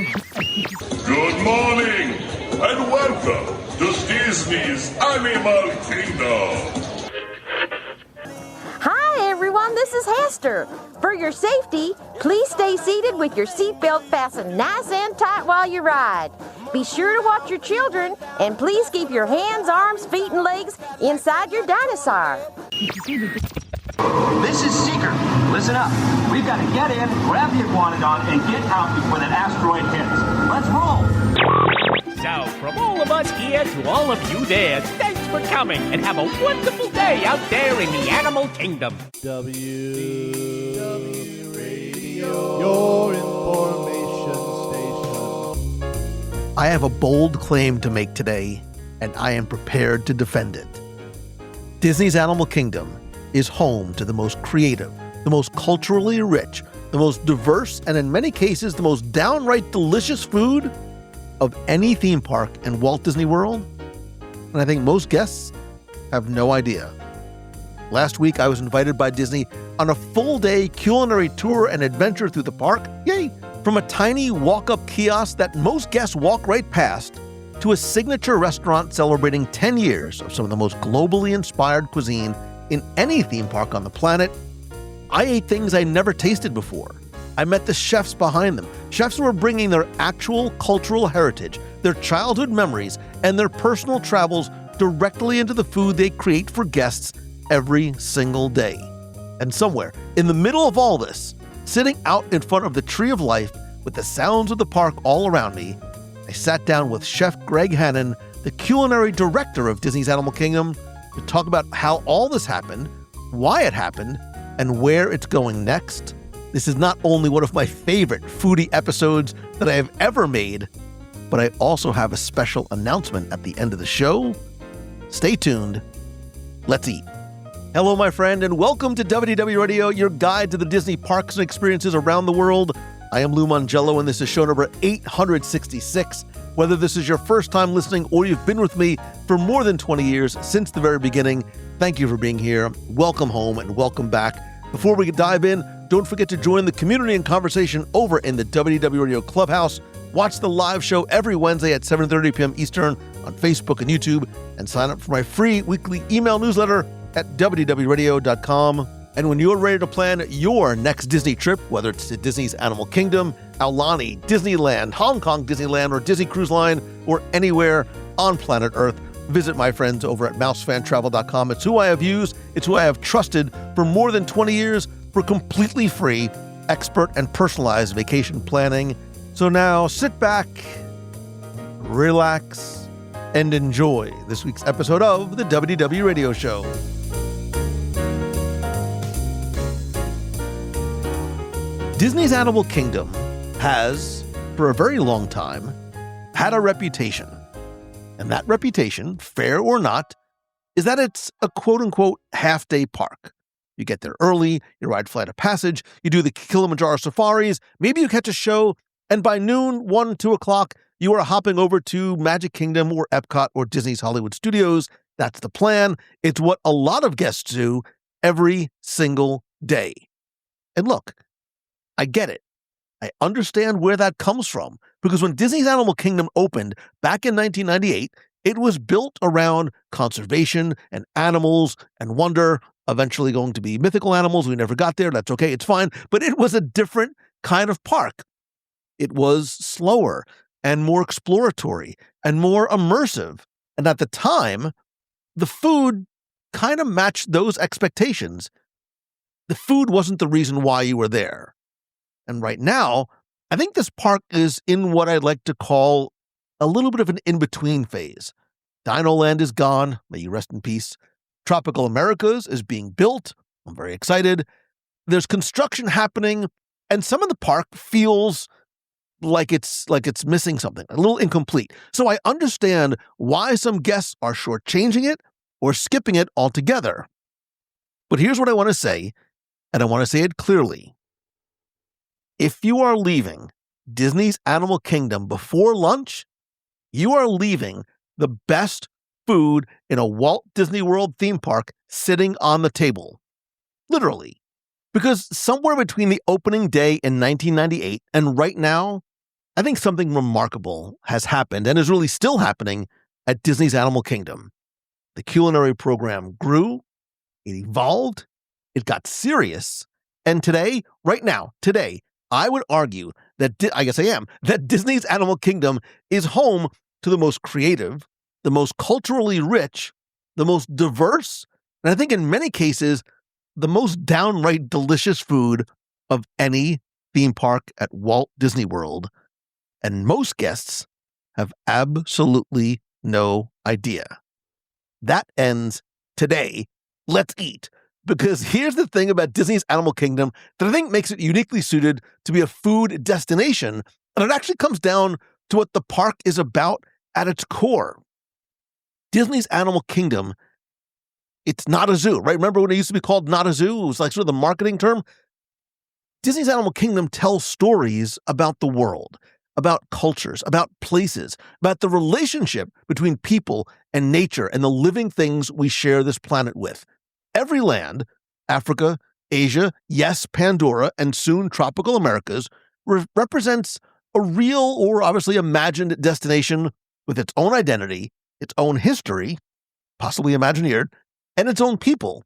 Good morning, and welcome to Disney's Animal Kingdom. Hi, everyone. This is Hester. For your safety, please stay seated with your seatbelt fastened nice and tight while you ride. Be sure to watch your children, and please keep your hands, arms, feet, and legs inside your dinosaur. This is Seeker. Listen up. We've got to get in, grab the iguanodon, and get out before that asteroid hits. Let's roll! So, from all of us here to all of you there, thanks for coming and have a wonderful day out there in the animal kingdom. WDW Radio, your information station. I have a bold claim to make today, and I am prepared to defend it. Disney's Animal Kingdom is home to the most creative, the most culturally rich, the most diverse, and in many cases, the most downright delicious food of any theme park in Walt Disney World. And I think most guests have no idea. Last week, I was invited by Disney on a full-day culinary tour and adventure through the park. Yay! From a tiny walk-up kiosk that most guests walk right past to a signature restaurant celebrating 10 years of some of the most globally inspired cuisine in any theme park on the planet. I ate things I never tasted before. I met the chefs behind them. Chefs who are bringing their actual cultural heritage, their childhood memories, and their personal travels directly into the food they create for guests every single day. And somewhere in the middle of all this, sitting out in front of the Tree of Life with the sounds of the park all around me, I sat down with Chef Greg Hannon, the culinary director of Disney's Animal Kingdom, to talk about how all this happened, why it happened, and where it's going next. This is not only one of my favorite foodie episodes that I have ever made, but I also have a special announcement at the end of the show. Stay tuned. Let's eat. Hello, my friend, and welcome to WDW Radio, your guide to the Disney parks and experiences around the world. I am Lou Mongello, and this is show number 866. Whether this is your first time listening or you've been with me for more than 20 years since the very beginning, thank you for being here. Welcome home and welcome back. Before we dive in, don't forget to join the community and conversation over in the WDW Radio Clubhouse. Watch the live show every Wednesday at 7:30 p.m. Eastern on Facebook and YouTube, and sign up for my free weekly email newsletter at wdwradio.com. And when you're ready to plan your next Disney trip, whether it's to Disney's Animal Kingdom, Aulani, Disneyland, Hong Kong Disneyland, or Disney Cruise Line, or anywhere on planet Earth, visit my friends over at mousefantravel.com. It's who I have used, it's who I have trusted for more than 20 years for completely free, expert, and personalized vacation planning. So now sit back, relax, and enjoy this week's episode of the WDW Radio Show. Disney's Animal Kingdom has, for a very long time, had a reputation. And that reputation, fair or not, is that it's a quote-unquote half-day park. You get there early, you ride Flight of Passage, you do the Kilimanjaro safaris, maybe you catch a show, and by noon, 1, 2 o'clock, you are hopping over to Magic Kingdom or Epcot or Disney's Hollywood Studios. That's the plan. It's what a lot of guests do every single day. And look, I get it. I understand where that comes from, because when Disney's Animal Kingdom opened back in 1998, it was built around conservation and animals and wonder, eventually going to be mythical animals. We never got there. That's okay. It's fine. But it was a different kind of park. It was slower and more exploratory and more immersive. And at the time, the food kind of matched those expectations. The food wasn't the reason why you were there. And right now, I think this park is in what I'd like to call a little bit of an in-between phase. Dino Land is gone. May you rest in peace. Tropical Americas is being built. I'm very excited. There's construction happening, and some of the park feels like it's missing something, a little incomplete. So I understand why some guests are shortchanging it or skipping it altogether. But here's what I want to say, and I want to say it clearly. If you are leaving Disney's Animal Kingdom before lunch, you are leaving the best food in a Walt Disney World theme park sitting on the table. Literally. Because somewhere between the opening day in 1998 and right now, I think something remarkable has happened and is really still happening at Disney's Animal Kingdom. The culinary program grew, it evolved, it got serious, and today, I would argue that, that Disney's Animal Kingdom is home to the most creative, the most culturally rich, the most diverse, and I think in many cases, the most downright delicious food of any theme park at Walt Disney World. And most guests have absolutely no idea. That ends today. Let's eat. Because here's the thing about Disney's Animal Kingdom that I think makes it uniquely suited to be a food destination, and it actually comes down to what the park is about at its core. Disney's Animal Kingdom, it's not a zoo, right? Remember when it used to be called not a zoo? It was like sort of the marketing term. Disney's Animal Kingdom tells stories about the world, about cultures, about places, about the relationship between people and nature and the living things we share this planet with. Every land, Africa, Asia, yes, Pandora, and soon tropical Americas, represents a real or obviously imagined destination with its own identity, its own history, possibly imagineered, and its own people.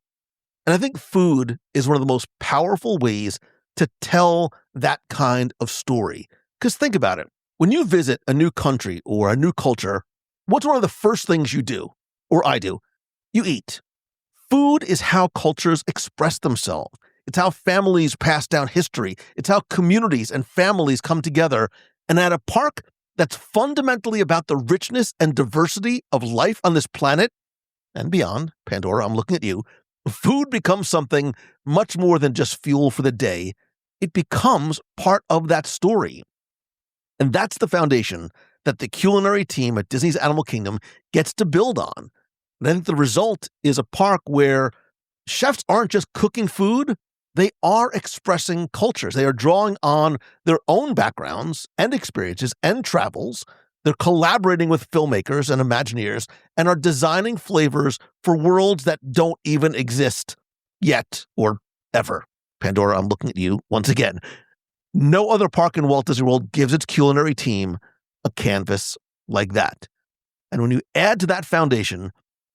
And I think food is one of the most powerful ways to tell that kind of story. Because think about it. When you visit a new country or a new culture, what's one of the first things you do, or I do? You eat. Food is how cultures express themselves. It's how families pass down history. It's how communities and families come together. And at a park that's fundamentally about the richness and diversity of life on this planet and beyond, Pandora, I'm looking at you, food becomes something much more than just fuel for the day. It becomes part of that story. And that's the foundation that the culinary team at Disney's Animal Kingdom gets to build on. And I think the result is a park where chefs aren't just cooking food, they are expressing cultures. They are drawing on their own backgrounds and experiences and travels. They're collaborating with filmmakers and Imagineers and are designing flavors for worlds that don't even exist yet or ever. Pandora, I'm looking at you once again. No other park in Walt Disney World gives its culinary team a canvas like that. And when you add to that foundation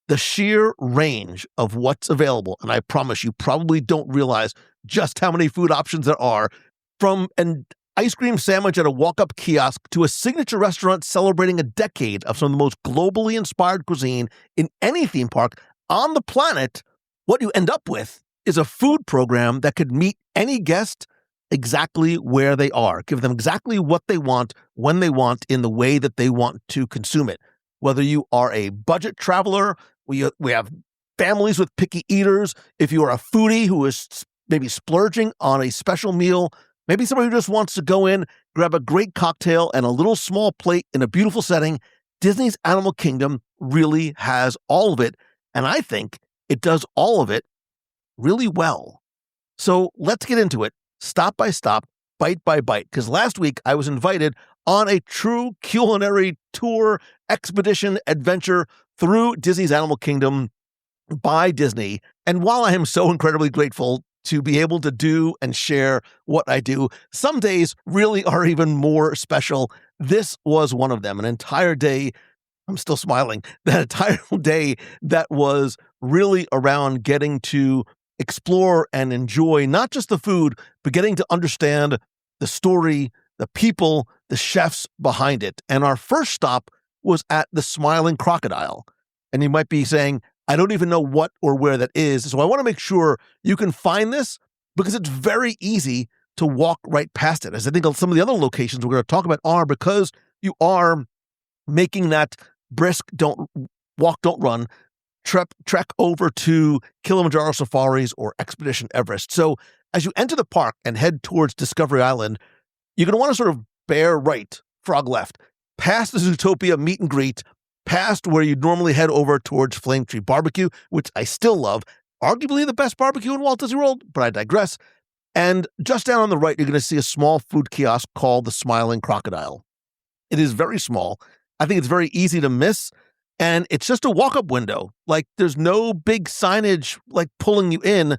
the sheer range of what's available, and I promise you probably don't realize just how many food options there are, from an ice cream sandwich at a walk-up kiosk to a signature restaurant celebrating a decade of some of the most globally inspired cuisine in any theme park on the planet, what you end up with is a food program that could meet any guest exactly where they are, give them exactly what they want, when they want, in the way that they want to consume it. Whether you are a budget traveler, we have families with picky eaters. If you are a foodie who is maybe splurging on a special meal, maybe somebody who just wants to go in, grab a great cocktail and a little small plate in a beautiful setting, Disney's Animal Kingdom really has all of it. And I think it does all of it really well. So let's get into it, stop by stop, bite by bite, because last week I was invited on a true culinary tour, expedition, adventure through Disney's Animal Kingdom by Disney. And while I am so incredibly grateful to be able to do and share what I do, some days really are even more special. This was one of them, an entire day. I'm still smiling. That entire day that was really around getting to explore and enjoy not just the food, but getting to understand the story, the people, the chefs behind it. And our first stop was at the Smiling Crocodile. And you might be saying, I don't even know what or where that is. So I want to make sure you can find this because it's very easy to walk right past it. As I think some of the other locations we're going to talk about are, because you are making that brisk, don't run, trek over to Kilimanjaro Safaris or Expedition Everest. So as you enter the park and head towards Discovery Island, you're going to want to sort of bear right, frog left, past the Zootopia meet and greet, past where you'd normally head over towards Flame Tree Barbecue, which I still love, arguably the best barbecue in Walt Disney World, but I digress. And just down on the right, you're going to see a small food kiosk called the Smiling Crocodile. It is very small. I think it's very easy to miss. And it's just a walk-up window. Like, there's no big signage like pulling you in.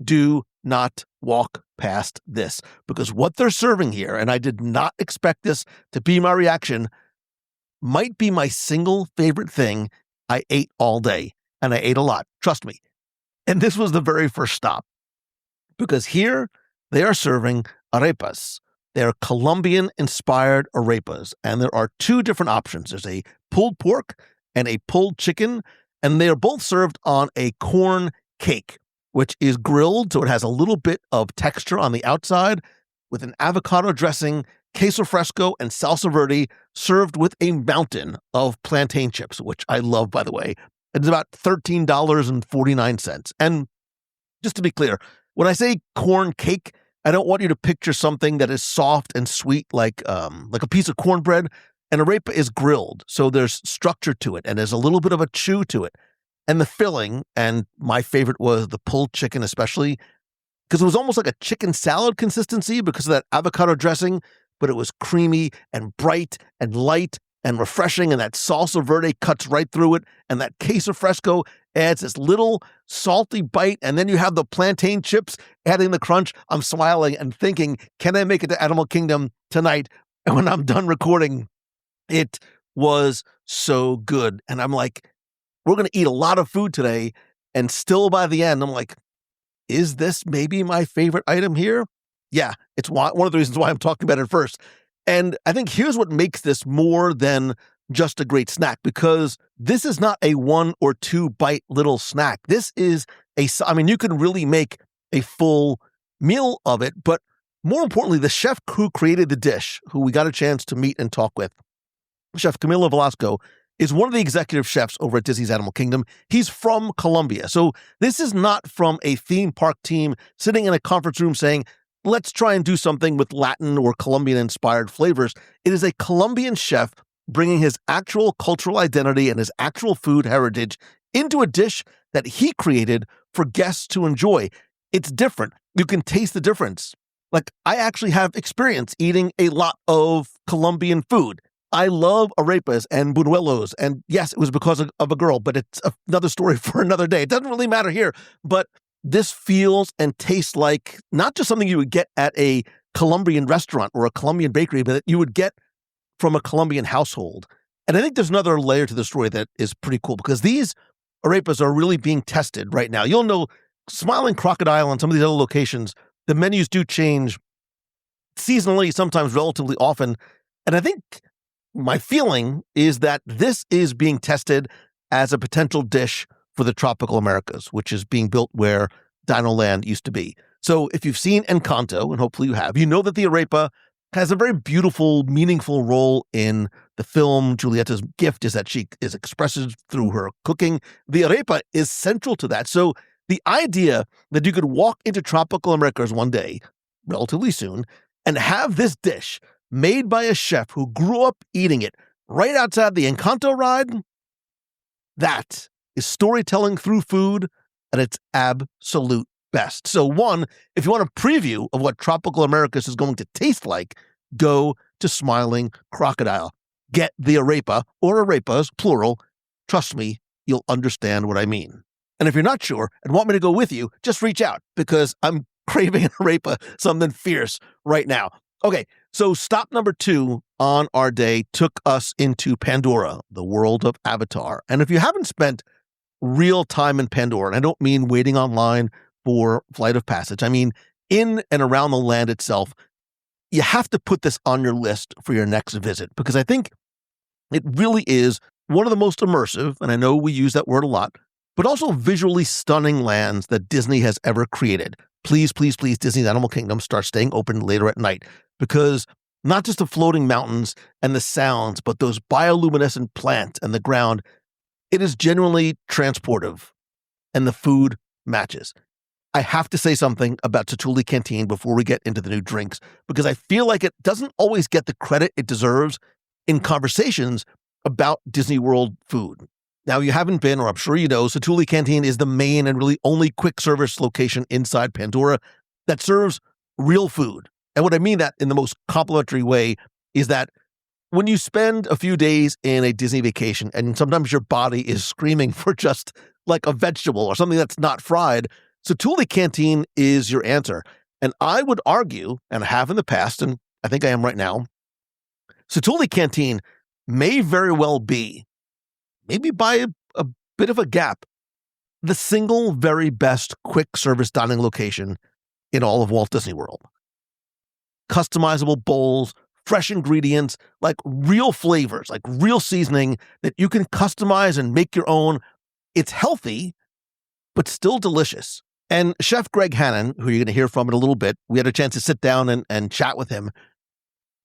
Do not walk past this, because what they're serving here, and I did not expect this to be my reaction, might be my single favorite thing I ate all day. And I ate a lot, trust me. And this was the very first stop, because here they are serving arepas. They're Colombian-inspired arepas, and there are two different options. There's a pulled pork and a pulled chicken, and they are both served on a corn cake, which is grilled, so it has a little bit of texture on the outside, with an avocado dressing, queso fresco, and salsa verde, served with a mountain of plantain chips, which I love, by the way. It's about $13.49. And just to be clear, when I say corn cake, I don't want you to picture something that is soft and sweet like a piece of cornbread. An arepa is grilled, so there's structure to it, and there's a little bit of a chew to it. And the filling, and my favorite was the pulled chicken especially, because it was almost like a chicken salad consistency because of that avocado dressing, but it was creamy and bright and light and refreshing, and that salsa verde cuts right through it, and that queso fresco adds this little salty bite, and then you have the plantain chips adding the crunch. I'm smiling and thinking, can I make it to Animal Kingdom tonight? And when I'm done recording, it was so good. And I'm like, we're going to eat a lot of food today, and still by the end, I'm like, is this maybe my favorite item here? Yeah, it's one of the reasons why I'm talking about it first. And I think here's what makes this more than just a great snack, because this is not a 1 or 2 bite little snack. This is you can really make a full meal of it, but more importantly, the chef who created the dish, who we got a chance to meet and talk with, Chef Camilo Velasco, is one of the executive chefs over at Disney's Animal Kingdom. He's from Colombia. So this is not from a theme park team sitting in a conference room saying, let's try and do something with Latin or Colombian-inspired flavors. It is a Colombian chef bringing his actual cultural identity and his actual food heritage into a dish that he created for guests to enjoy. It's different. You can taste the difference. Like, I actually have experience eating a lot of Colombian food. I love arepas and buñuelos, and yes, it was because of a girl, but it's another story for another day. It doesn't really matter here, but this feels and tastes like not just something you would get at a Colombian restaurant or a Colombian bakery, but that you would get from a Colombian household. And I think there's another layer to the story that is pretty cool, because these arepas are really being tested right now. You'll know Smiling Crocodile and some of these other locations, the menus do change seasonally, sometimes relatively often. And I think my feeling is that this is being tested as a potential dish for the tropical Americas, which is being built where Dino Land used to be. So if you've seen Encanto, and hopefully you have, you know that the arepa has a very beautiful, meaningful role in the film. Julieta's gift is that she is expressed through her cooking. The arepa is central to that. So the idea that you could walk into tropical Americas one day, relatively soon, and have this dish made by a chef who grew up eating it right outside the Encanto ride, that is storytelling through food at its absolute best. So one, if you want a preview of what tropical Americas is going to taste like, go to Smiling Crocodile. Get the arepa, or arepas, plural. Trust me, you'll understand what I mean. And if you're not sure and want me to go with you, just reach out, because I'm craving an arepa, something fierce right now. Okay, so stop number 2 on our day took us into Pandora, the world of Avatar. And if you haven't spent real time in Pandora, and I don't mean waiting online for Flight of Passage, I mean in and around the land itself, you have to put this on your list for your next visit, because I think it really is one of the most immersive, and I know we use that word a lot, but also visually stunning lands that Disney has ever created. Please, please, please, Disney's Animal Kingdom, start staying open later at night, because not just the floating mountains and the sounds, but those bioluminescent plants and the ground, it is genuinely transportive, and the food matches. I have to say something about Satu'li Canteen before we get into the new drinks, because I feel like it doesn't always get the credit it deserves in conversations about Disney World food. Now, you haven't been, or I'm sure you know, Satu'li Canteen is the main and really only quick service location inside Pandora that serves real food. And what I mean that in the most complimentary way is that when you spend a few days in a Disney vacation and sometimes your body is screaming for just like a vegetable or something that's not fried, Satu'li Canteen is your answer. And I would argue, and I have in the past, and I think I am right now, Satu'li Canteen may very well be, maybe by a bit of a gap, the single very best quick service dining location in all of Walt Disney World. Customizable bowls, fresh ingredients, like real flavors, like real seasoning that you can customize and make your own. It's healthy, but still delicious. And Chef Greg Hannon, who you're going to hear from in a little bit, we had a chance to sit down and chat with him,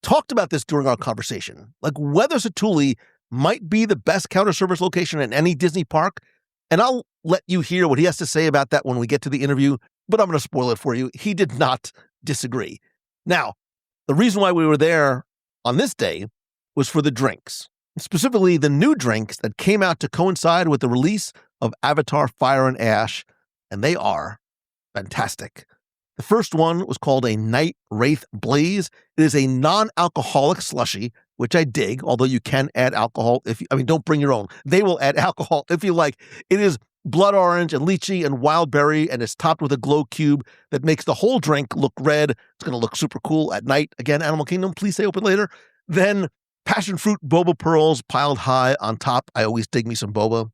talked about this during our conversation, like whether Satu'li might be the best counter service location in any Disney park. And I'll let you hear what he has to say about that when we get to the interview, but I'm going to spoil it for you. He did not disagree. Now, the reason why we were there on this day was for the drinks, specifically the new drinks that came out to coincide with the release of Avatar Fire and Ash, and they are fantastic. The first one was called a Night Wraith Blaze. It is a non-alcoholic slushie, which I dig, although you can add alcohol don't bring your own. They will add alcohol if you like. It is blood orange and lychee and wild berry, and it's topped with a glow cube that makes the whole drink look red. It's going to look super cool at night. Again, Animal Kingdom, please stay open later. Then passion fruit boba pearls piled high on top. I always dig me some boba.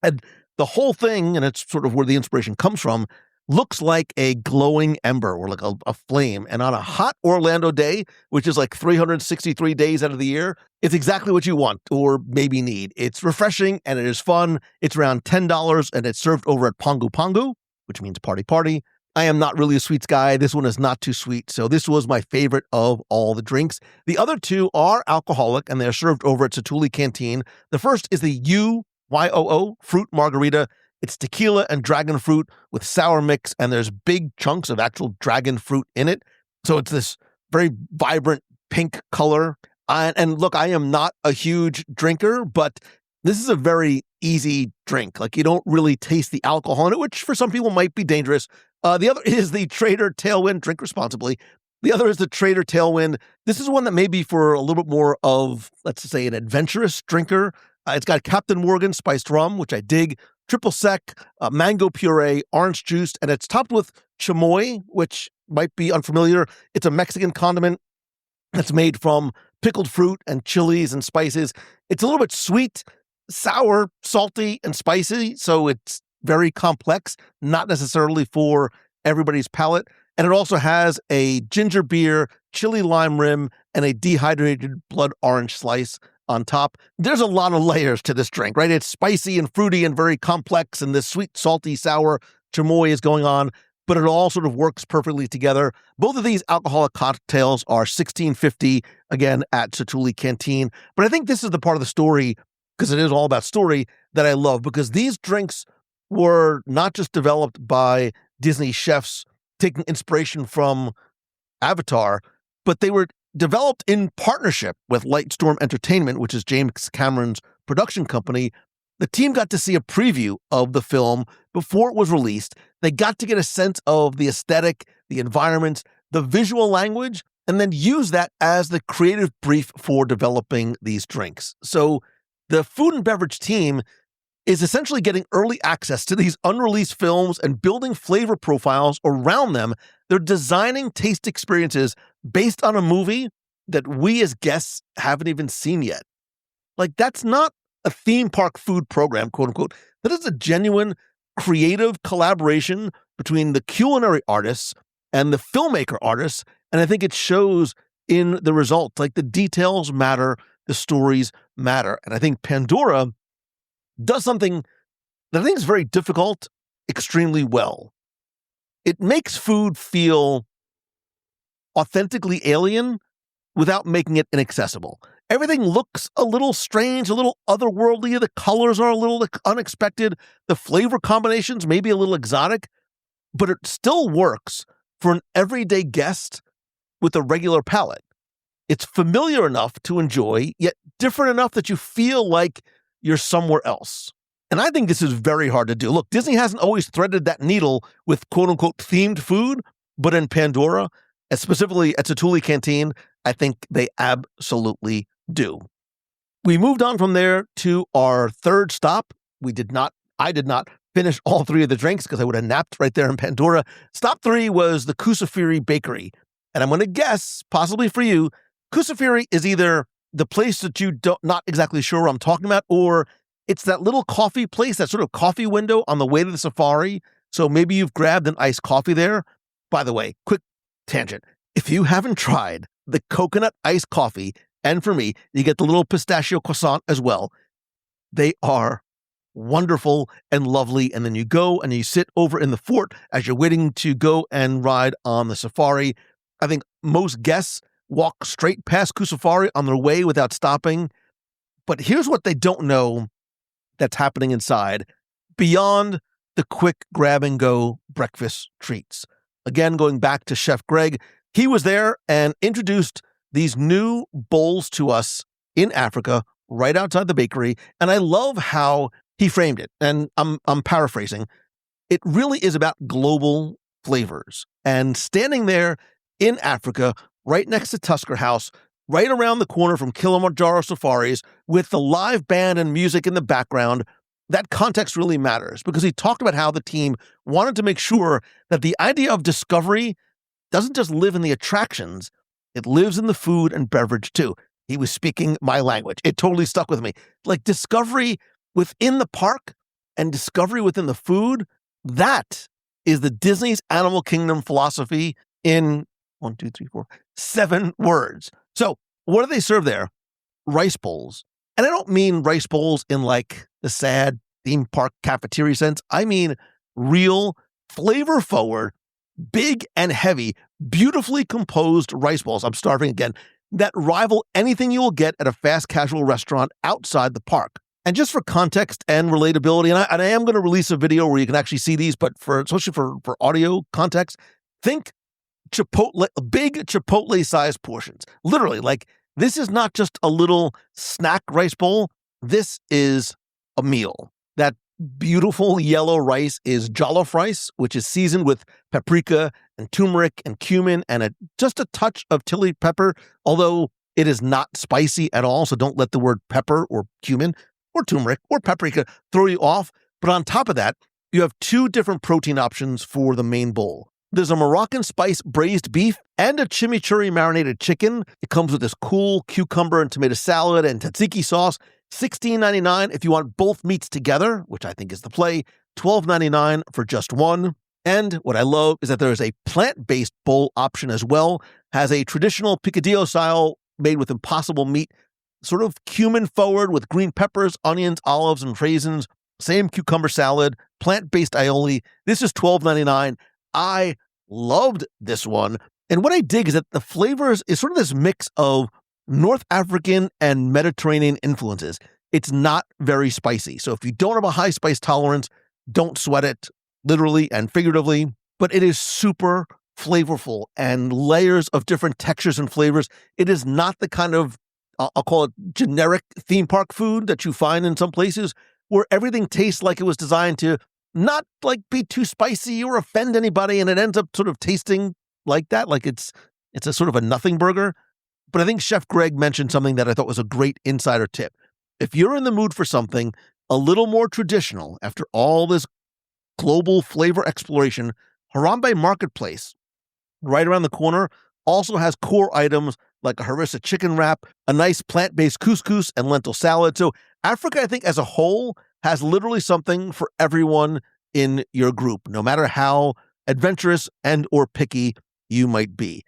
And the whole thing, and it's sort of where the inspiration comes from, looks like a glowing ember or like a flame. And on a hot Orlando day, which is like 363 days out of the year, it's exactly what you want or maybe need. It's refreshing and it is fun. It's around $10 and it's served over at Pongu Pongu, which means party party. I am not really a sweets guy. This one is not too sweet. So this was my favorite of all the drinks. The other two are alcoholic and they're served over at Satu'li Canteen. The first is the UYOO Fruit Margarita. It's tequila and dragon fruit with sour mix, and there's big chunks of actual dragon fruit in it. So it's this very vibrant pink color. And look, I am not a huge drinker, but this is a very easy drink. Like, you don't really taste the alcohol in it, which for some people might be dangerous. The other is the Trader Tailwind. Drink responsibly. The other is the Trader Tailwind. This is one that may be for a little bit more of, let's say, an adventurous drinker. It's got Captain Morgan spiced rum, which I dig, triple sec, mango puree, orange juice, and it's topped with chamoy, which might be unfamiliar. It's a Mexican condiment that's made from pickled fruit and chilies and spices. It's a little bit sweet, sour, salty, and spicy, so it's very complex, not necessarily for everybody's palate. And it also has a ginger beer, chili lime rim, and a dehydrated blood orange slice on top. There's a lot of layers to this drink, right? It's spicy and fruity and very complex, and this sweet, salty, sour chamoy is going on, but it all sort of works perfectly together. Both of these alcoholic cocktails are $16.50, again, at Satu'li Canteen. But I think this is the part of the story, because it is all about story, that I love, because these drinks were not just developed by Disney chefs taking inspiration from Avatar, but they were developed in partnership with Lightstorm Entertainment, which is James Cameron's production company. The team got to see a preview of the film before it was released. They got to get a sense of the aesthetic, the environments, the visual language, and then use that as the creative brief for developing these drinks. So the food and beverage team is essentially getting early access to these unreleased films and building flavor profiles around them. They're designing taste experiences based on a movie that we as guests haven't even seen yet. Like, that's not a theme park food program, quote unquote. That is a genuine creative collaboration between the culinary artists and the filmmaker artists. And I think it shows in the results. Like, the details matter, the stories matter. And I think Pandora does something that I think is very difficult extremely well. It makes food feel authentically alien without making it inaccessible. Everything looks a little strange, a little otherworldly. The colors are a little unexpected. The flavor combinations may be a little exotic, but it still works for an everyday guest with a regular palate. It's familiar enough to enjoy, yet different enough that you feel like you're somewhere else. And I think this is very hard to do. Look, Disney hasn't always threaded that needle with quote-unquote themed food, but in Pandora, and specifically at Satu'li Canteen, I think they absolutely do. We moved on from there to our third stop. I did not finish all 3 of the drinks because I would have napped right there in Pandora. Stop 3 was the Culinary Bakery. And I'm going to guess, possibly for you, Culinary is either the place that you don't not exactly sure what I'm talking about, or it's that little coffee place, that sort of coffee window on the way to the safari. So maybe you've grabbed an iced coffee there. By the way, quick tangent. If you haven't tried the coconut iced coffee, and for me, you get the little pistachio croissant as well, they are wonderful and lovely. And then you go and you sit over in the fort as you're waiting to go and ride on the safari. I think most guests walk straight past Culinary on their way without stopping. But here's what they don't know that's happening inside beyond the quick grab and go breakfast treats. Again, going back to Chef Greg, he was there and introduced these new bowls to us in Africa, right outside the bakery. And I love how he framed it. And I'm paraphrasing. It really is about global flavors. And standing there in Africa, right next to Tusker House, right around the corner from Kilimanjaro Safaris, with the live band and music in the background, that context really matters because he talked about how the team wanted to make sure that the idea of discovery doesn't just live in the attractions, it lives in the food and beverage too. He was speaking my language. It totally stuck with me. Like discovery within the park and discovery within the food, that is the Disney's Animal Kingdom philosophy in 7 words. So what do they serve there? Rice bowls. And I don't mean rice bowls in like the sad theme park cafeteria sense. I mean real, flavor-forward, big and heavy, beautifully composed rice bowls. I'm starving again. That rival anything you will get at a fast casual restaurant outside the park. And just for context and relatability, and I am going to release a video where you can actually see these, but especially for audio context, think Chipotle, big Chipotle-sized portions. Literally, like this is not just a little snack rice bowl. This is a meal. That beautiful yellow rice is jollof rice, which is seasoned with paprika and turmeric and cumin and just a touch of chili pepper, although it is not spicy at all. So don't let the word pepper or cumin or turmeric or paprika throw you off. But on top of that, you have 2 different protein options for the main bowl. There's a Moroccan spice braised beef and a chimichurri marinated chicken. It comes with this cool cucumber and tomato salad and tzatziki sauce. $16.99 if you want both meats together, which I think is the play. $12.99 for just one. And what I love is that there is a plant-based bowl option as well. Has a traditional picadillo style made with impossible meat, sort of cumin forward with green peppers, onions, olives, and raisins. Same cucumber salad, plant-based aioli. This is $12.99. I loved this one. And what I dig is that the flavors is sort of this mix of North African and Mediterranean influences. It's not very spicy. So if you don't have a high spice tolerance, don't sweat it, literally and figuratively. But it is super flavorful and layers of different textures and flavors. It is not the kind of, I'll call it generic theme park food that you find in some places where everything tastes like it was designed to not like be too spicy or offend anybody, and it ends up sort of tasting like that, like it's a sort of a nothing burger. But I think Chef Greg mentioned something that I thought was a great insider tip. If you're in the mood for something a little more traditional after all this global flavor exploration, Harambe Marketplace, right around the corner, also has core items like a harissa chicken wrap, a nice plant-based couscous and lentil salad. So Africa, I think as a whole, has literally something for everyone in your group, no matter how adventurous and or picky you might be.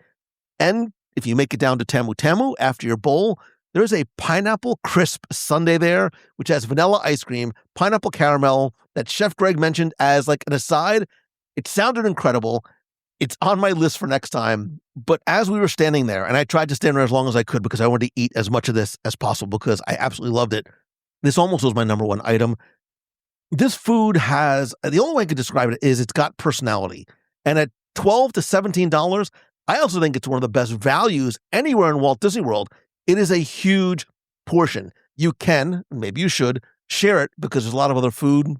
And if you make it down to Tamu Tamu after your bowl, there's a pineapple crisp sundae there, which has vanilla ice cream, pineapple caramel that Chef Greg mentioned as like an aside. It sounded incredible. It's on my list for next time. But as we were standing there, and I tried to stand there as long as I could because I wanted to eat as much of this as possible because I absolutely loved it. This almost was my number one item. This food has, the only way I could describe it is it's got personality. And at $12 to $17, I also think it's one of the best values anywhere in Walt Disney World. It is a huge portion. You can, maybe you should, share it because there's a lot of other food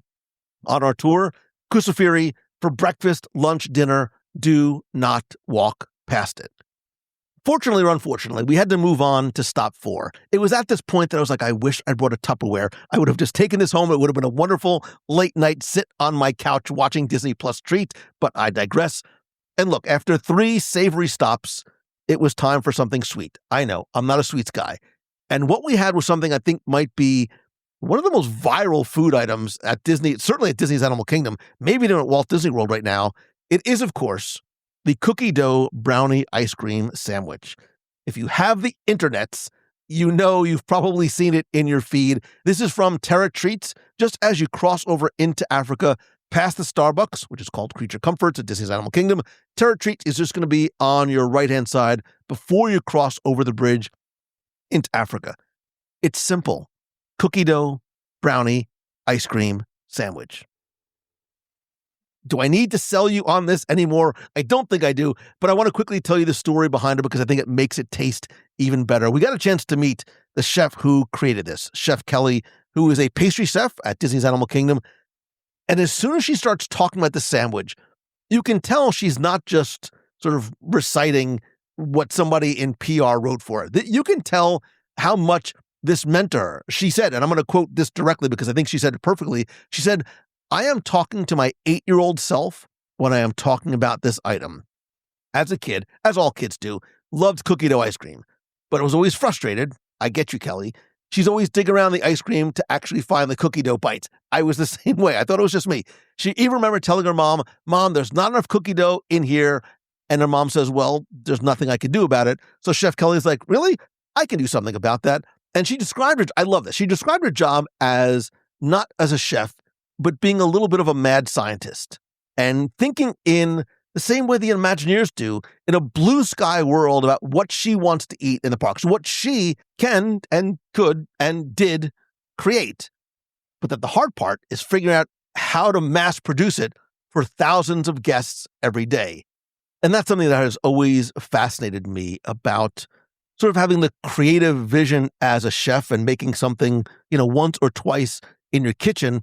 on our tour. Kusafiri for breakfast, lunch, dinner. Do not walk past it. Fortunately or unfortunately, we had to move on to stop 4. It was at this point that I was like, I wish I brought a Tupperware. I would have just taken this home. It would have been a wonderful late night sit on my couch watching Disney Plus treat, but I digress. And look, after 3 savory stops, it was time for something sweet. I know, I'm not a sweets guy. And what we had was something I think might be one of the most viral food items at Disney, certainly at Disney's Animal Kingdom, maybe even at Walt Disney World right now. It is, of course, the cookie dough brownie ice cream sandwich. If you have the internets, you know you've probably seen it in your feed. This is from Terra Treats. Just as you cross over into Africa, past the Starbucks, which is called Creature Comforts at Disney's Animal Kingdom, Terra Treats is just going to be on your right-hand side before you cross over the bridge into Africa. It's simple. Cookie dough, brownie, ice cream sandwich. Do I need to sell you on this anymore? I don't think I do, but I want to quickly tell you the story behind it because I think it makes it taste even better. We got a chance to meet the chef who created this, Chef Kelly, who is a pastry chef at Disney's Animal Kingdom. And as soon as she starts talking about the sandwich, you can tell she's not just sort of reciting what somebody in PR wrote for her. You can tell how much this meant to her. She said, and I'm going to quote this directly because I think she said it perfectly. She said, "I am talking to my 8-year-old self when I am talking about this item. As a kid, as all kids do, loved cookie dough ice cream, but I was always frustrated. I get you, Kelly. She's always digging around the ice cream to actually find the cookie dough bites. I was the same way. I thought it was just me. She even remembered telling her mom, there's not enough cookie dough in here. And her mom says, well, there's nothing I can do about it. So Chef Kelly's like, really? I can do something about that. And she described her, I love this. She described her job as not as a chef, but being a little bit of a mad scientist and thinking in the same way the Imagineers do in a blue sky world about what she wants to eat in the parks, what she can and could and did create. But that the hard part is figuring out how to mass produce it for thousands of guests every day. And that's something that has always fascinated me about sort of having the creative vision as a chef and making something, once or twice in your kitchen.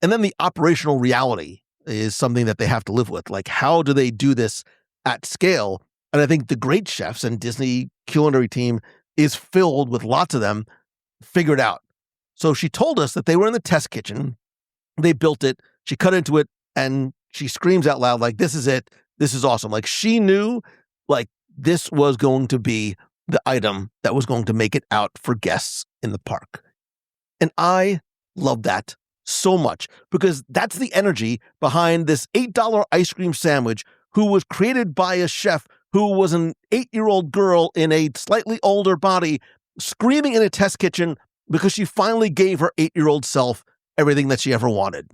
And then the operational reality is something that they have to live with. Like, how do they do this at scale? And I think the great chefs and Disney Culinary team is filled with lots of them figured out. So she told us that they were in the test kitchen. They built it. She cut into it and she screams out loud, like, this is it. This is awesome. Like, she knew, like, this was going to be the item that was going to make it out for guests in the park. And I love that so much because that's the energy behind this $8 ice cream sandwich who was created by a chef who was an 8-year-old girl in a slightly older body screaming in a test kitchen because she finally gave her 8-year-old self everything that she ever wanted.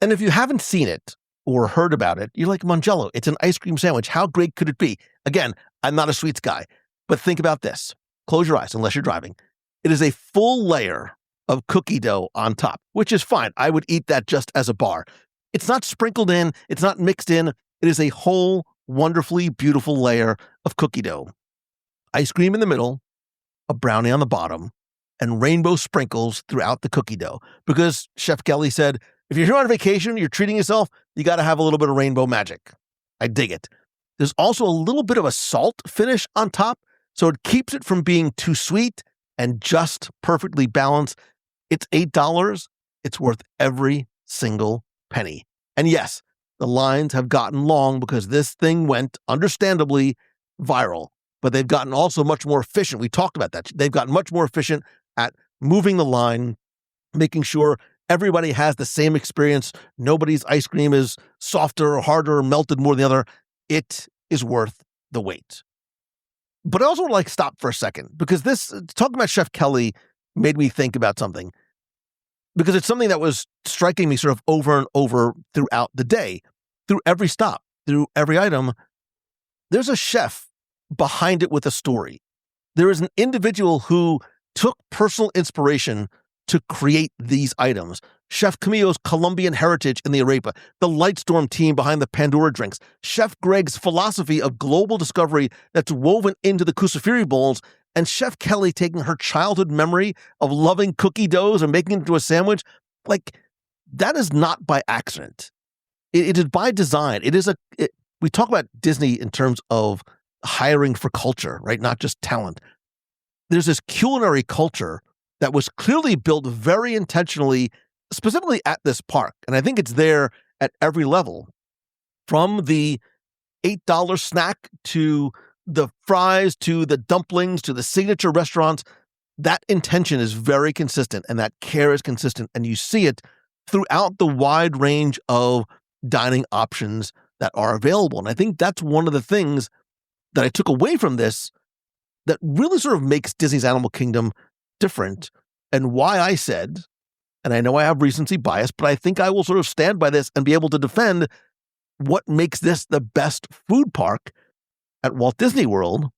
And if you haven't seen it or heard about it, you're like, Mongello, it's an ice cream sandwich. How great could it be? Again, I'm not a sweets guy, but think about this. Close your eyes unless you're driving. It is a full layer of cookie dough on top, which is fine. I would eat that just as a bar. It's not sprinkled in. It's not mixed in. It is a whole wonderfully beautiful layer of cookie dough. Ice cream in the middle, a brownie on the bottom, and rainbow sprinkles throughout the cookie dough. Because Chef Kelly said, if you're here on vacation, you're treating yourself, you got to have a little bit of rainbow magic. I dig it. There's also a little bit of a salt finish on top, so it keeps it from being too sweet and just perfectly balanced. It's $8. It's worth every single penny. And yes, the lines have gotten long because this thing went, understandably, viral. But they've gotten also much more efficient. We talked about that. They've gotten much more efficient at moving the line, making sure everybody has the same experience. Nobody's ice cream is softer or harder or melted more than the other. It is worth the wait. But I also would like to stop for a second because this, talking about Chef Kelly, made me think about something. Because it's something that was striking me sort of over and over throughout the day, through every stop, through every item. There's a chef behind it with a story. There is an individual who took personal inspiration to create these items. Chef Camillo's Colombian heritage in the arepa, the Lightstorm team behind the Pandora drinks, Chef Greg's philosophy of global discovery that's woven into the kusafiri bowls, and Chef Kelly taking her childhood memory of loving cookie doughs and making it into a sandwich. Like, that is not by accident. It is by design. We talk about Disney in terms of hiring for culture, right? Not just talent. There's this culinary culture that was clearly built very intentionally, specifically at this park. And I think it's there at every level, from the $8 snack to the fries to the dumplings to the signature restaurants. That intention is very consistent and that care is consistent. And you see it throughout the wide range of dining options that are available. And I think that's one of the things that I took away from this that really sort of makes Disney's Animal Kingdom different, and why I said, and I know I have recency bias, but I think I will sort of stand by this and be able to defend what makes this the best food park at Walt Disney World.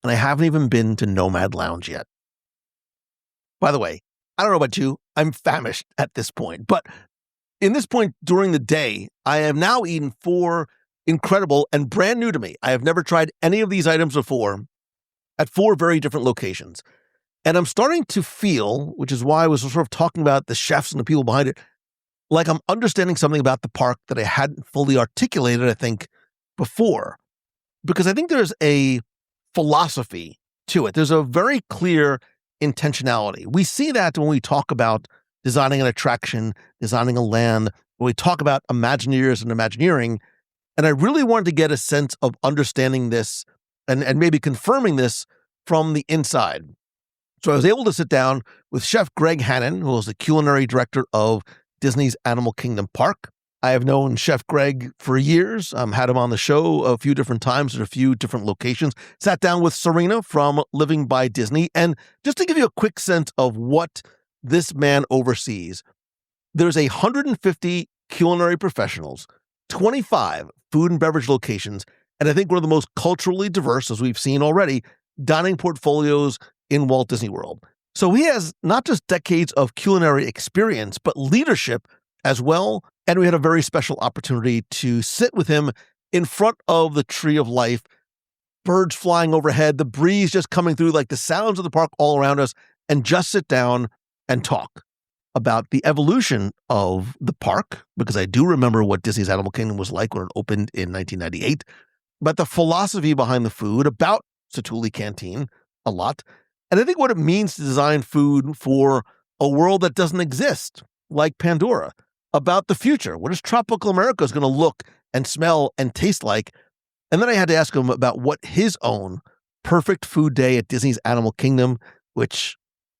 And I haven't even been to Nomad Lounge yet. By the way, I don't know about you, I'm famished at this point, but in this point during the day, I have now eaten 4 incredible and brand new to me. I have never tried any of these items before at 4 very different locations. And I'm starting to feel, which is why I was sort of talking about the chefs and the people behind it, like I'm understanding something about the park that I hadn't fully articulated, I think, before. Because I think there's a philosophy to it. There's a very clear intentionality. We see that when we talk about designing an attraction, designing a land, when we talk about Imagineers and Imagineering. And I really wanted to get a sense of understanding this and maybe confirming this from the inside. So I was able to sit down with Chef Greg Hannon, who is the culinary director of Disney's Animal Kingdom Park. I have known Chef Greg for years, had him on the show a few different times at a few different locations, sat down with Serena from Living by Disney. And just to give you a quick sense of what this man oversees, there's 150 culinary professionals, 25 food and beverage locations, and I think one of the most culturally diverse, as we've seen already, dining portfolios in Walt Disney World. So he has not just decades of culinary experience, but leadership as well. And we had a very special opportunity to sit with him in front of the Tree of Life, birds flying overhead, the breeze just coming through, like the sounds of the park all around us, and just sit down and talk about the evolution of the park, because I do remember what Disney's Animal Kingdom was like when it opened in 1998, about the philosophy behind the food, about Satu'li Canteen a lot, and I think what it means to design food for a world that doesn't exist, like Pandora, about the future. What is tropical America is going to look and smell and taste like? And then I had to ask him about what his own perfect food day at Disney's Animal Kingdom, which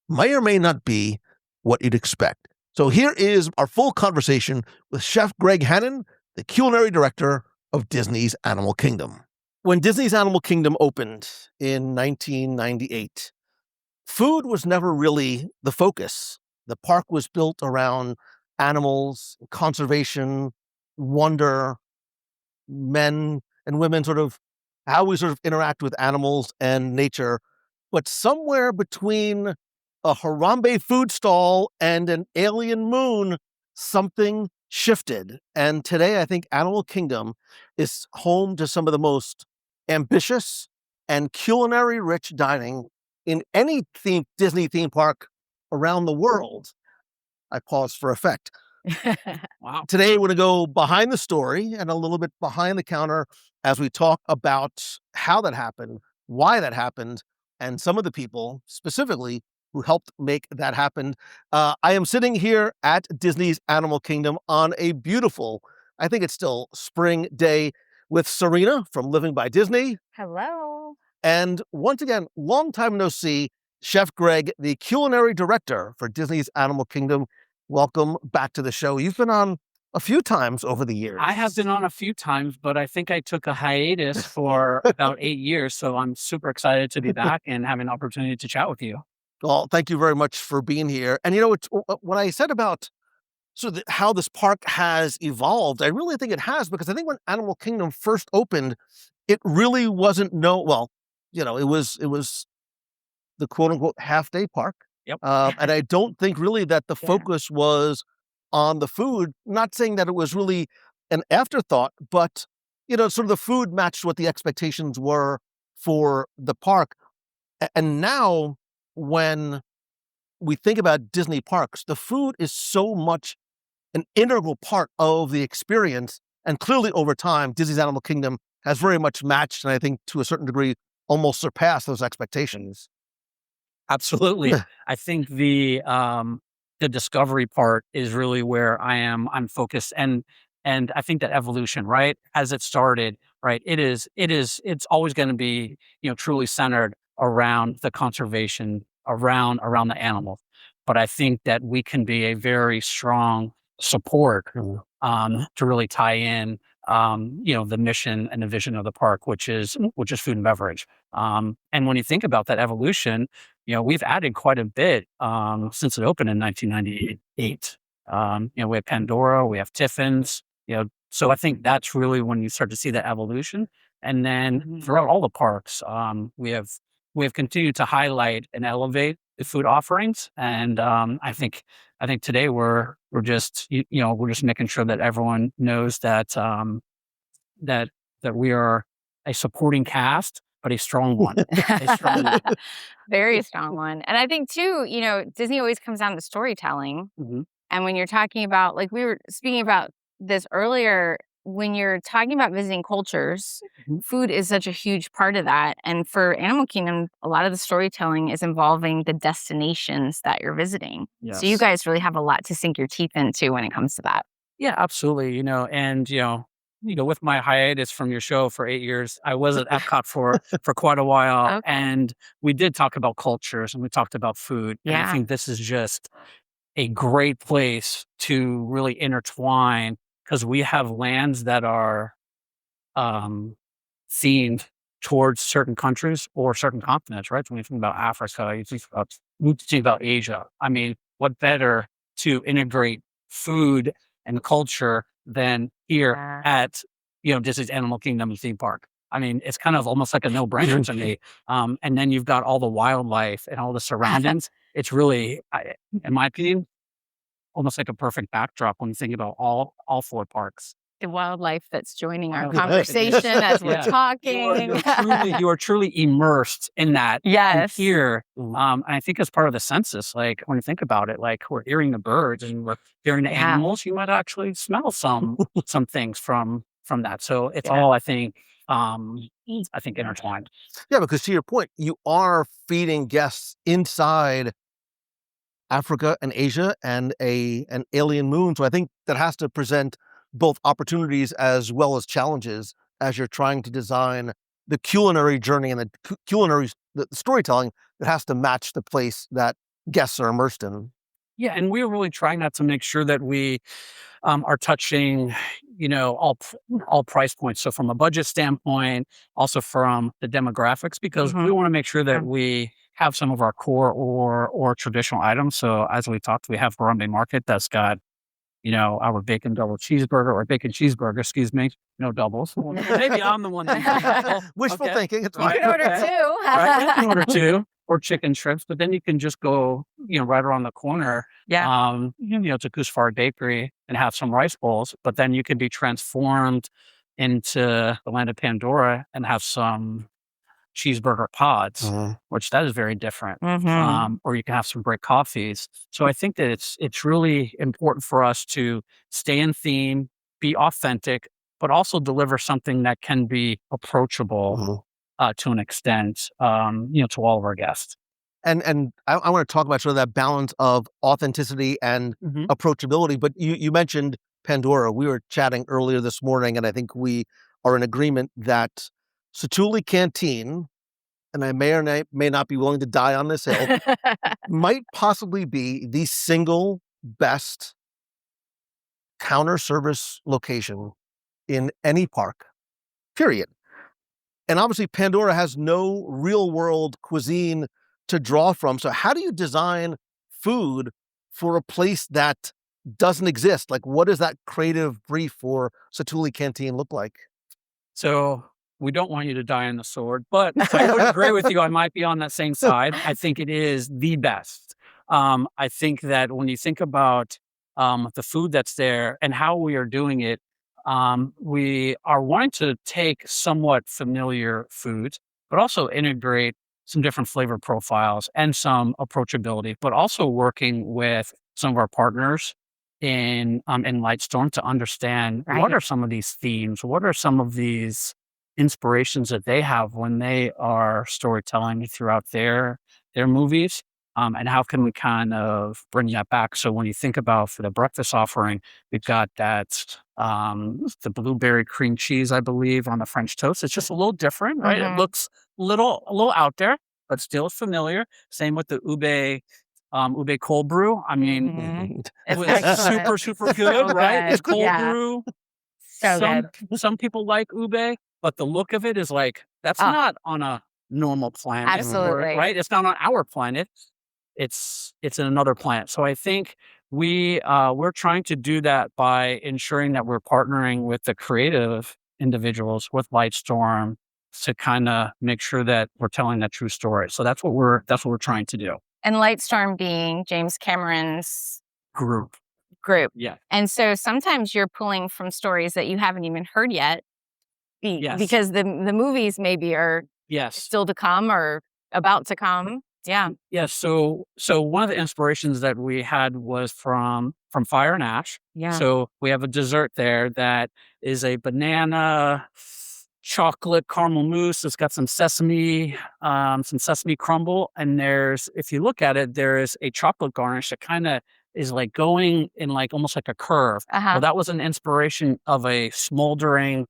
may or may not be what you'd expect. So here is our full conversation with Chef Greg Hannon, the culinary director of Disney's Animal Kingdom. When Disney's Animal Kingdom opened in 1998, food was never really the focus. The park was built around animals, conservation, wonder, men and women, sort of how we sort of interact with animals and nature. But somewhere between a Harambe food stall and an alien moon, something shifted. And today, I think Animal Kingdom is home to some of the most ambitious and culinary-rich dining in any Disney theme park around the world. I pause for effect. Wow. Today, we're going to go behind the story and a little bit behind the counter as we talk about how that happened, why that happened, and some of the people specifically who helped make that happen. I am sitting here at Disney's Animal Kingdom on a beautiful, I think it's still spring day, with Serena from Living by Disney. Hello. And once again, long time no see, Chef Greg, the culinary director for Disney's Animal Kingdom. Welcome back to the show. You've been on a few times over the years. I have been on a few times, but I think I took a hiatus for about 8 years. So I'm super excited to be back and have an opportunity to chat with you. Well, thank you very much for being here. And you know, when I said about how this park has evolved, I really think it has, because I think when Animal Kingdom first opened, it really wasn't it was the quote unquote half-day park. Yep. And I don't think really that the focus was on the food. Not saying that it was really an afterthought, but sort of the food matched what the expectations were for the park. And now, when we think about Disney parks, the food is so much an integral part of the experience. And clearly over time, Disney's Animal Kingdom has very much matched, and I think to a certain degree almost surpassed those expectations. Absolutely. I think the discovery part is really where I'm focused, and I think that evolution, right, as it started, right, it's always going to be, truly centered around the conservation, around the animals. But I think that we can be a very strong support to really tie in, the mission and the vision of the park, which is food and beverage. And when you think about that evolution, we've added quite a bit since it opened in 1998. We have Pandora, we have Tiffins. So I think that's really when you start to see that evolution. And then throughout all the parks, we have continued to highlight and elevate the food offerings. And I think today we're just making sure that everyone knows that that we are a supporting cast, but a strong one. A strong one. Very strong one. And I think too, Disney always comes down to storytelling. And when you're talking about, like we were speaking about this earlier, when you're talking about visiting cultures, food is such a huge part of that. And for Animal Kingdom, a lot of the storytelling is involving the destinations that you're visiting. Yes. So you guys really have a lot to sink your teeth into when it comes to that. Yeah, absolutely. And with my hiatus from your show for 8 years, I was at Epcot for quite a while. Okay. And we did talk about cultures and we talked about food. Yeah. And I think this is just a great place to really intertwine, because we have lands that are themed towards certain countries or certain continents, right? When you think about Africa, you think about Asia. I mean, what better to integrate food and culture than here at Disney's Animal Kingdom theme park? I mean, it's kind of almost like a no-brainer to me. And then you've got all the wildlife and all the surroundings. It's really, in my opinion, almost like a perfect backdrop when you think about all 4 parks. The wildlife that's joining our conversation as we're talking. You are truly immersed in that. Yes. And here, and I think as part of the census, like when you think about it, like we're hearing the birds and we're hearing the animals, you might actually smell some things from that. So it's all, I think intertwined. Yeah, because to your point, you are feeding guests inside Africa and Asia and an alien moon. So I think that has to present both opportunities as well as challenges as you're trying to design the culinary journey and the storytelling that has to match the place that guests are immersed in. Yeah, and we're really trying not to make sure that we are touching, all price points. So from a budget standpoint, also from the demographics, because we want to make sure that we have some of our core or traditional items. So as we talked, we have Harambe Market that's got, our bacon double cheeseburger or bacon cheeseburger, excuse me, no doubles. Maybe I'm the one that's wishful thinking. It's You can order 2. Right? You can order 2 or chicken strips, but then you can just go, right around the corner, to Kusfar Bakery and have some rice bowls, but then you can be transformed into the land of Pandora and have some cheeseburger pods, which that is very different. Or you can have some great coffees. So I think that it's really important for us to stay in theme, be authentic, but also deliver something that can be approachable to an extent, to all of our guests. And I want to talk about sort of that balance of authenticity and approachability. But you mentioned Pandora. We were chatting earlier this morning, and I think we are in agreement that Satu'li Canteen, and I may or may not be willing to die on this hill, might possibly be the single best counter service location in any park, period. And obviously Pandora has no real world cuisine to draw from. So how do you design food for a place that doesn't exist? Like, what does that creative brief for Satu'li Canteen look like? So we don't want you to die on the sword, but I would agree with you. I might be on that same side. I think it is the best. I think that when you think about the food that's there and how we are doing it, we are wanting to take somewhat familiar foods, but also integrate some different flavor profiles and some approachability, but also working with some of our partners in Lightstorm to understand what are some of these themes, what are some of these inspirations that they have when they are storytelling throughout their movies. And how can we kind of bring that back? So when you think about for the breakfast offering, we've got that the blueberry cream cheese, I believe, on the French toast. It's just a little different, right? It looks a little out there, but still familiar. Same with the ube cold brew. I mean, it was super good, So right? good. It's cold Yeah. brew. So good. Some people like ube, but the look of it is like that's not on a normal planet, Absolutely. right? It's not on our planet. It's in another planet. So I think we're trying to do that by ensuring that we're partnering with the creative individuals with Lightstorm to kind of make sure that we're telling that true story. So that's what we're trying to do. And Lightstorm being James Cameron's Group. Yeah. And so sometimes you're pulling from stories that you haven't even heard yet because the movies maybe are still to come or about to come. Yeah. Yeah. So one of the inspirations that we had was from Fire and Ash. Yeah. So we have a dessert there that is a banana chocolate caramel mousse. It's got some sesame crumble. And if you look at it, there is a chocolate garnish that kind of is like going in like almost like a curve. Well, that was an inspiration of a smoldering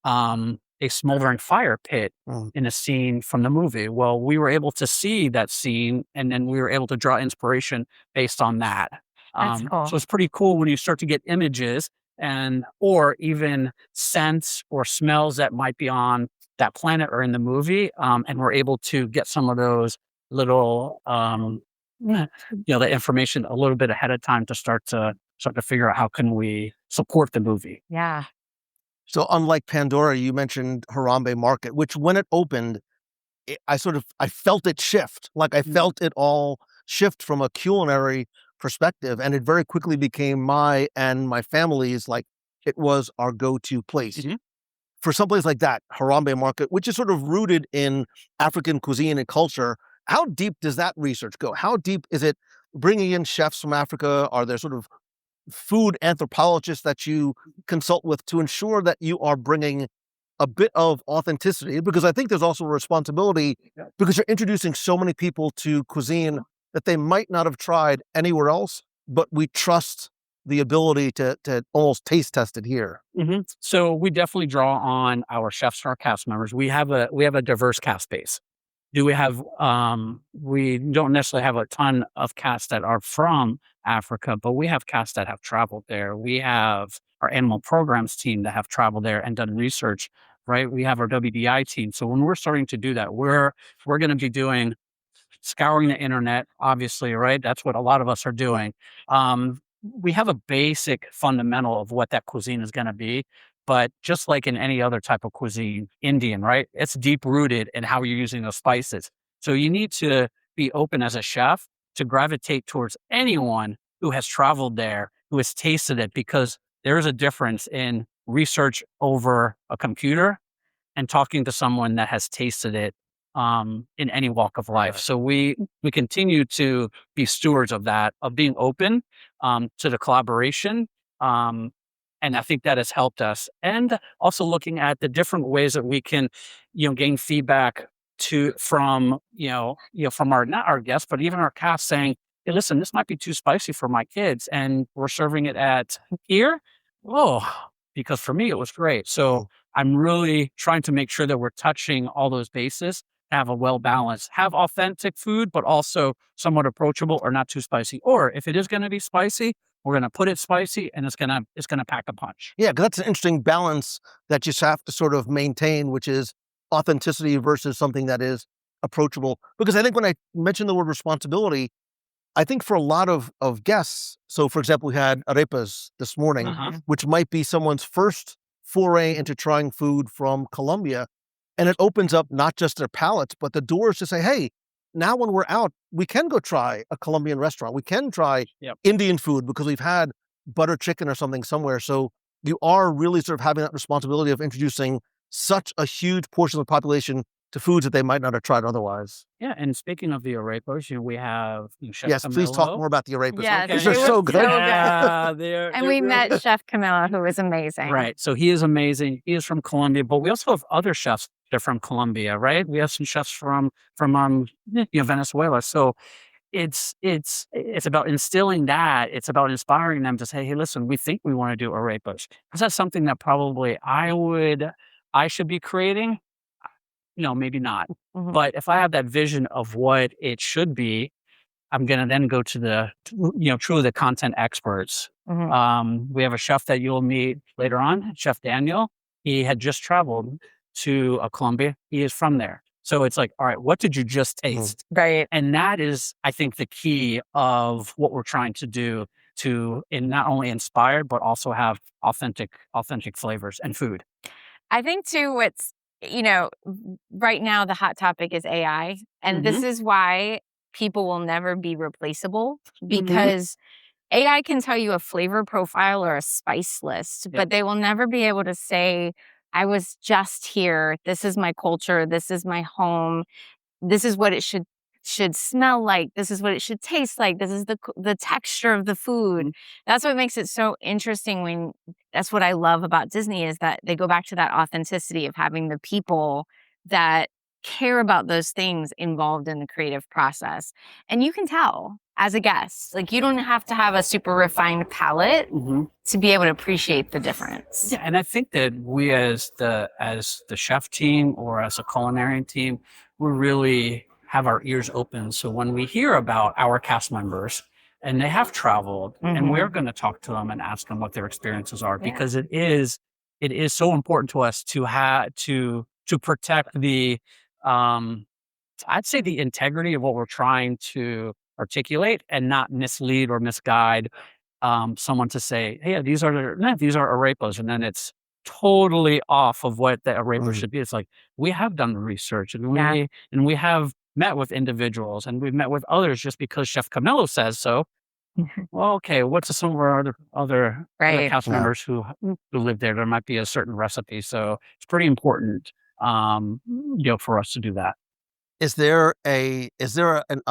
fire pit in a scene from the movie. Well, we were able to see that scene, and then we were able to draw inspiration based on that. That's cool. So it's pretty cool when you start to get images or even scents or smells that might be on that planet or in the movie, and we're able to get some of those little, the information a little bit ahead of time to start to figure out how can we support the movie. Yeah. So unlike Pandora, you mentioned Harambe Market, which when it opened, I felt it shift. Like I felt it all shift from a culinary perspective, and it very quickly became my and my family's, like it was our go-to place. For someplace like that, Harambe Market, which is sort of rooted in African cuisine and culture, how deep does that research go? How deep is it bringing in chefs from Africa? Are there sort of food anthropologists that you consult with to ensure that you are bringing a bit of authenticity? Because I think there's also a responsibility because you're introducing so many people to cuisine that they might not have tried anywhere else, but we trust the ability to almost taste test it here. So we definitely draw on our chefs and our cast members. We have a diverse cast base. We don't necessarily have a ton of casts that are from Africa, but we have casts that have traveled there. We have our animal programs team that have traveled there and done research, right? We have our WDI team. So when we're starting to do that, we're going to be scouring the internet, obviously, right? That's what a lot of us are doing. We have a basic fundamental of what that cuisine is going to be. But just like in any other type of cuisine, Indian, right? It's deep rooted in how you're using those spices. So you need to be open as a chef to gravitate towards anyone who has traveled there, who has tasted it, because there is a difference in research over a computer and talking to someone that has tasted it in any walk of life. So we continue to be stewards of that, of being open to the collaboration. And I think that has helped us. And also looking at the different ways that we can, gain feedback from our, not our guests, but even our cast saying, hey, listen, this might be too spicy for my kids. And we're serving it at here. Because for me, it was great. So I'm really trying to make sure that we're touching all those bases, have a well-balanced, have authentic food, but also somewhat approachable or not too spicy. Or if it is going to be spicy, we're going to put it spicy, and it's going to pack a punch. Yeah, because that's an interesting balance that you have to sort of maintain, which is authenticity versus something that is approachable. Because I think when I mentioned the word responsibility, I think for a lot of guests, so for example, we had arepas this morning, which might be someone's first foray into trying food from Colombia, and it opens up not just their palates, but the doors to say, hey, now when we're out, we can go try a Colombian restaurant. We can try Indian food because we've had butter chicken or something somewhere. So you are really sort of having that responsibility of introducing such a huge portion of the population to foods that they might not have tried otherwise. Yeah, and speaking of the arepas, we have Chef Yes, please talk more about the arepas. Yeah, These they are were so good. Yeah, and they're we really met Chef Camilla, who was amazing. Right. So he is amazing. He is from Colombia, but we also have other chefs that are from Colombia, right? We have some chefs from Venezuela. So it's about instilling that. It's about inspiring them to say, hey, listen, we think we want to do arepas. Is that something that probably I should be creating? Maybe not. Mhm. But if I have that vision of what it should be, I'm going to then go to truly the content experts. Mhm. We have a chef that you'll meet later on, Chef Daniel. He had just traveled to Colombia. He is from there. So it's like, all right, what did you just taste? Right. And that is, I think, the key of what we're trying to do to not only inspire, but also have authentic flavors and food. I think too, right now the hot topic is AI. And this is why people will never be replaceable, because AI can tell you a flavor profile or a spice list, but they will never be able to say, I was just here. This is my culture. This is my home. This is what it should smell like. This is what it should taste like. This is the texture of the food. That's what makes it so interesting. That's what I love about Disney, is that they go back to that authenticity of having the people that care about those things involved in the creative process. And you can tell as a guest, like, you don't have to have a super refined palate to be able to appreciate the difference. Yeah, and I think that we as the chef team or as a culinary team, we really have our ears open. So when we hear about our cast members and they have traveled, and we're going to talk to them and ask them what their experiences are, because it is so important to us to protect the I'd say the integrity of what we're trying to articulate, and not mislead or misguide someone to say, hey, these are arepas, and then it's totally off of what the arepa should be. It's like, we have done the research, and we have met with individuals, and we've met with others just because Chef Camillo says so. Well, okay, what's some of our other cast members who live there? There might be a certain recipe, so it's pretty important, for us to do that. Is there a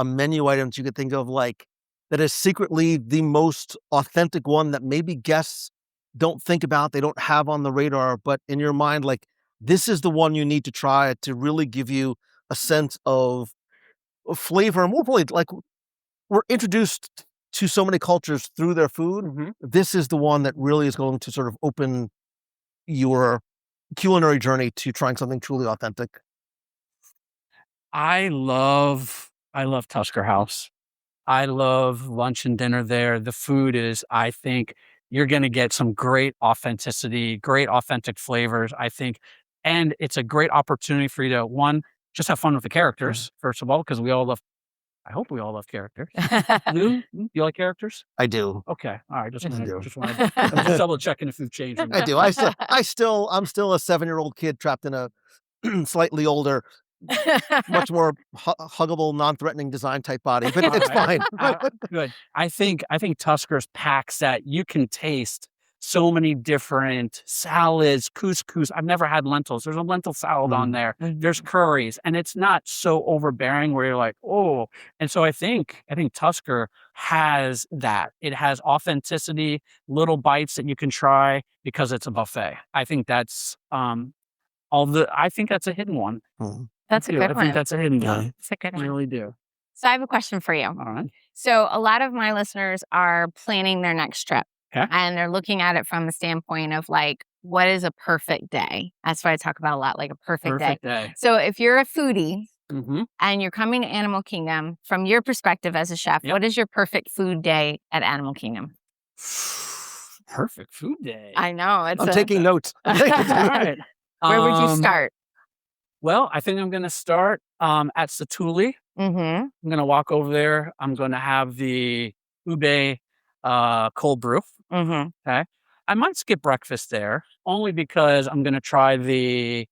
menu item that you could think of, like, that is secretly the most authentic one that maybe guests don't think about, they don't have on the radar, but in your mind, like, this is the one you need to try to really give you a sense of flavor? And more probably, like, we're introduced to so many cultures through their food. This is the one that really is going to sort of open your culinary journey to trying something truly authentic. I love Tusker House. I love lunch and dinner there. The food is, I think you're going to get some great authenticity, great authentic flavors, I think. And it's a great opportunity for you to, one, just have fun with the characters, first of all, because I hope we all love characters. You like characters? I do. Okay. All right. I'm just double checking if you've changed. I do. I'm still a 7-year-old kid trapped in a slightly older, much more huggable, non-threatening design type body, but it's fine. Good. I think Tusker's packs that you can taste so many different salads, couscous. I've never had lentils. There's a lentil salad on there. There's curries, and it's not so overbearing where you're like, oh. And so I think Tusker has that. It has authenticity, little bites that you can try because it's a buffet. I think that's I think that's a hidden one. That's a good one. I think that's a hidden one. It's a good one. I really do. So I have a question for you. All right. So a lot of my listeners are planning their next trip. Okay. And they're looking at it from a standpoint of, like, what is a perfect day? That's what I talk about a lot, like a perfect day. So if you're a foodie and you're coming to Animal Kingdom, from your perspective as a chef, what is your perfect food day at Animal Kingdom? Perfect food day. I know. I'm taking notes. All right. Where would you start? Well, I think I'm going to start at Satuli. I'm going to walk over there. I'm going to have the ube cold brew. Okay. I might skip breakfast there, only because I'm going to try the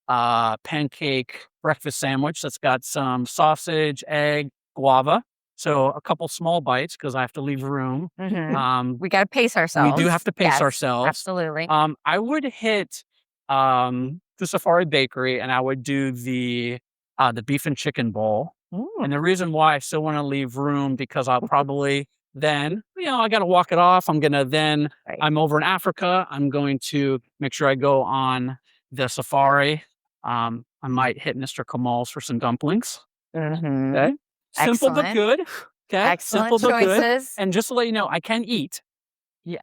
pancake breakfast sandwich that's got some sausage, egg, guava. So a couple small bites because I have to leave room. We got to pace ourselves. We do have to pace ourselves. Absolutely. I would hit the Safari Bakery and I would do the beef and chicken bowl. And the reason why I still want to leave room because I'll probably then, I got to walk it off. I'm I'm over in Africa. I'm going to make sure I go on the safari. I might hit Mr. Kamal's for some dumplings. Okay. Simple but good. Okay. Excellent Simple but good. choices. And just to let you know, I can eat. Yeah.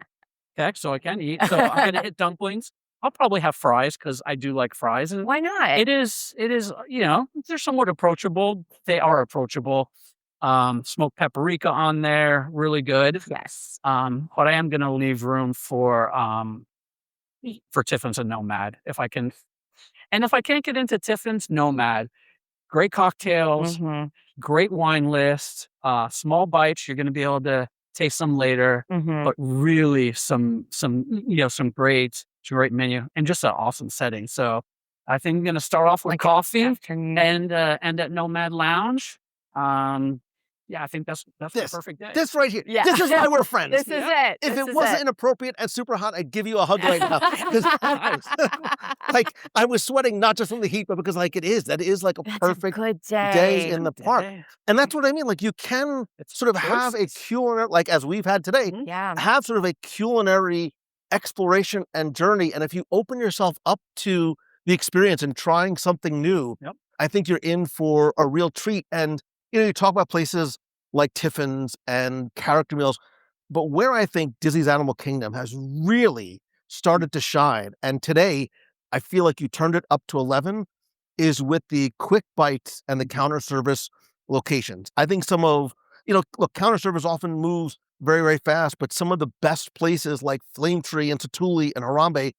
Okay. So I can eat. So I'm going to hit dumplings. I'll probably have fries because I do like fries. And Why not? it is, they're somewhat approachable. They are approachable. Smoked paprika on there, really good. Yes. But I am going to leave room for Tiffins and Nomad if I can. And if I can't get into Tiffins, Nomad, great cocktails, great wine list, small bites. You're going to be able to taste them later, but really some great menu and just an awesome setting. So I think I'm going to start off with coffee and at Nomad Lounge. I think that's the perfect day. This right here. Yeah. This is why we're friends. This is it. If it wasn't inappropriate and super hot, I'd give you a hug right now. I was sweating not just from the heat, but because that is like a perfect good day in the park. And that's what I mean. Like you can sort of have a culinary, like as we've had today, have sort of a culinary exploration and journey. And if you open yourself up to the experience and trying something new, I think you're in for a real treat. And you talk about places like Tiffins and character meals, but where I think Disney's Animal Kingdom has really started to shine, and today I feel like you turned it up to 11, is with the quick bites and the counter service locations. I think some of, counter service often moves very, very fast, but some of the best places like Flame Tree and Satuli and Harambe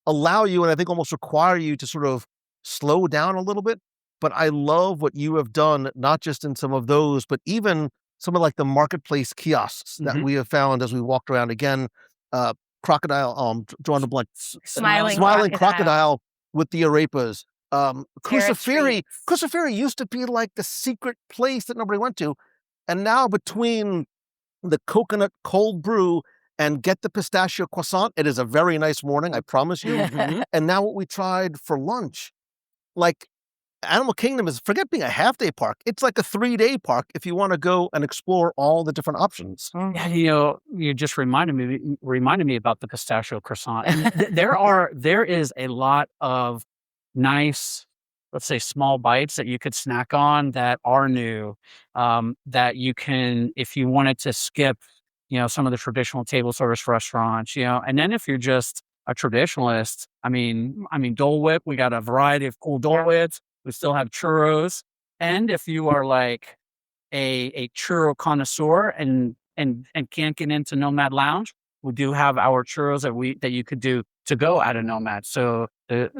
allow you, and I think almost require you to sort of slow down a little bit. But I love what you have done, not just in some of those, but even some of like the marketplace kiosks that we have found as we walked around again. Crocodile, drawing a blank. Smiling crocodile with the arepas. Cruciferi used to be like the secret place that nobody went to. And now between the coconut cold brew and get the pistachio croissant, it is a very nice morning, I promise you. And now what we tried for lunch, like, Animal Kingdom is, forget being a half-day park. It's like a 3-day park if you want to go and explore all the different options. Yeah, you just reminded me about the pistachio croissant. And there is a lot of nice, let's say, small bites that you could snack on that are new. That you can, if you wanted to skip, some of the traditional table service restaurants. And then if you're just a traditionalist, I mean, Dole Whip. We got a variety of cool Dole Whips. We still have churros. And if you are like a churro connoisseur and can't get into Nomad Lounge, we do have our churros that you could do to go at a Nomad. So the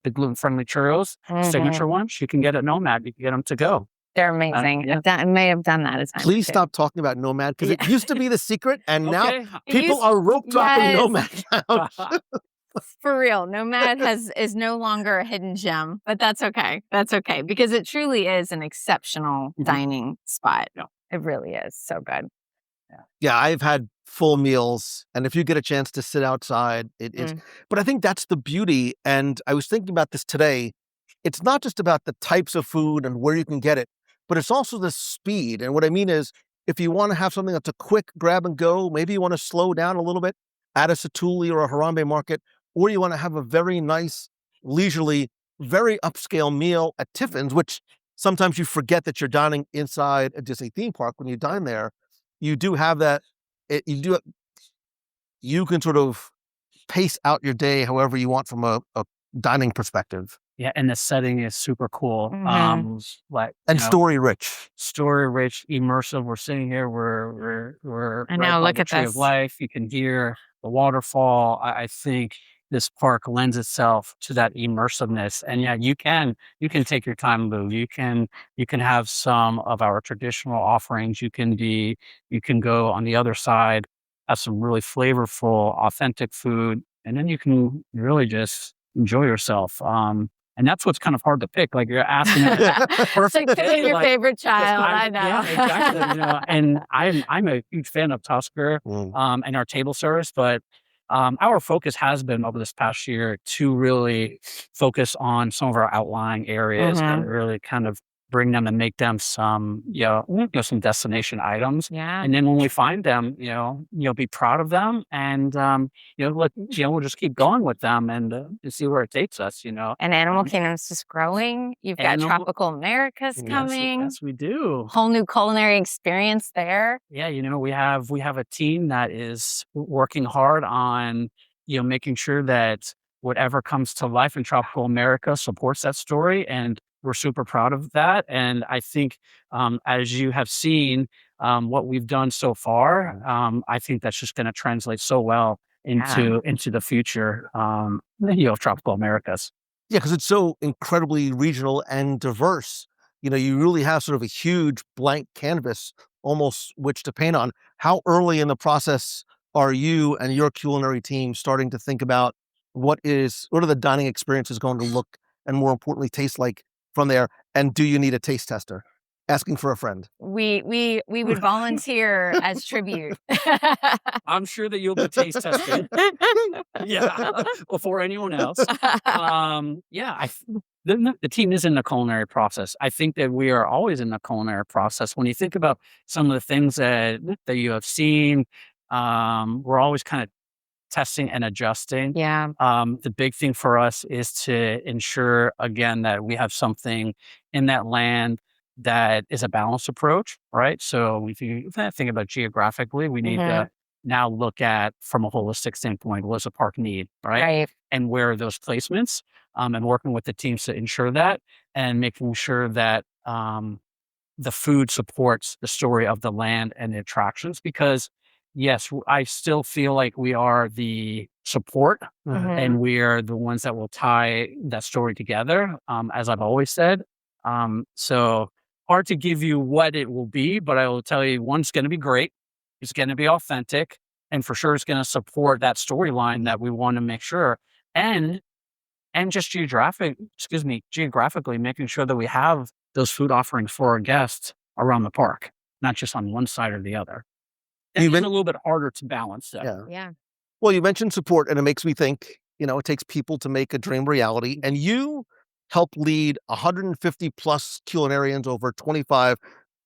gluten-friendly churros, signature ones, you can get at Nomad. You can get them to go. They're amazing. I may have done that as time. Please stop talking about Nomad, because it used to be the secret, and now people are rope dropping Nomad Lounge. For real, Nomad is no longer a hidden gem, but that's okay. That's okay, because it truly is an exceptional dining spot. It really is so good. Yeah, I've had full meals, and if you get a chance to sit outside, it is. But I think that's the beauty, and I was thinking about this today. It's not just about the types of food and where you can get it, but it's also the speed. And what I mean is, if you want to have something that's a quick grab and go, maybe you want to slow down a little bit at a Satuli or a Harambe market, or you want to have a very nice, leisurely, very upscale meal at Tiffins, which sometimes you forget that you're dining inside a Disney theme park when you dine there. You do have that. You can sort of pace out your day however you want from a dining perspective. Yeah, and the setting is super cool. Story rich, immersive. We're sitting here. We're I know. Look at this. Tree of Life. You can hear the waterfall. I think this park lends itself to that immersiveness. And yeah, you can take your time, Lou. You can have some of our traditional offerings. You can go on the other side, have some really flavorful, authentic food, and then you can really just enjoy yourself. And that's what's kind of hard to pick. Like you're asking, perfect. Picking your favorite child. I know. Yeah, exactly. And I'm a huge fan of Tusker and our table service, but our focus has been over this past year to really focus on some of our outlying areas and really kind of bring them and make them some, some destination items. Yeah. And then when we find them, be proud of them and, we'll just keep going with them and see where it takes us, And Animal Kingdom's just growing. You've got Tropical Americas coming. Yes, we do. Whole new culinary experience there. Yeah, we have a team that is working hard on, making sure that whatever comes to life in Tropical America supports that story. And we're super proud of that. And I think, as you have seen, what we've done so far, I think that's just going to translate so well into the future, of Tropical Americas. Yeah, because it's so incredibly regional and diverse. You really have sort of a huge blank canvas almost which to paint on. How early in the process are you and your culinary team starting to think about what are the dining experiences going to look and more importantly taste like from there? And do you need a taste tester? Asking for a friend. We would volunteer as tribute. I'm sure that you'll be taste tested. Before anyone else. The team is in the culinary process. I think that we are always in the culinary process. When you think about some of the things that you have seen, we're always kind of testing and adjusting. Yeah. The big thing for us is to ensure, again, that we have something in that land that is a balanced approach, right? So if you think about geographically, we need to now look at, from a holistic standpoint, what does the park need, right? And where are those placements, and working with the teams to ensure that, and making sure that the food supports the story of the land and the attractions. Because yes, I still feel like we are the support and we are the ones that will tie that story together, as I've always said. So hard to give you what it will be, but I will tell you, one, it's going to be great. It's going to be authentic, and for sure it's going to support that storyline that we want to make sure. And just geographically making sure that we have those food offerings for our guests around the park, not just on one side or the other. It's a little bit harder to balance that. Yeah. Well, you mentioned support, and it makes me think, it takes people to make a dream reality. And you help lead 150 plus culinarians over 25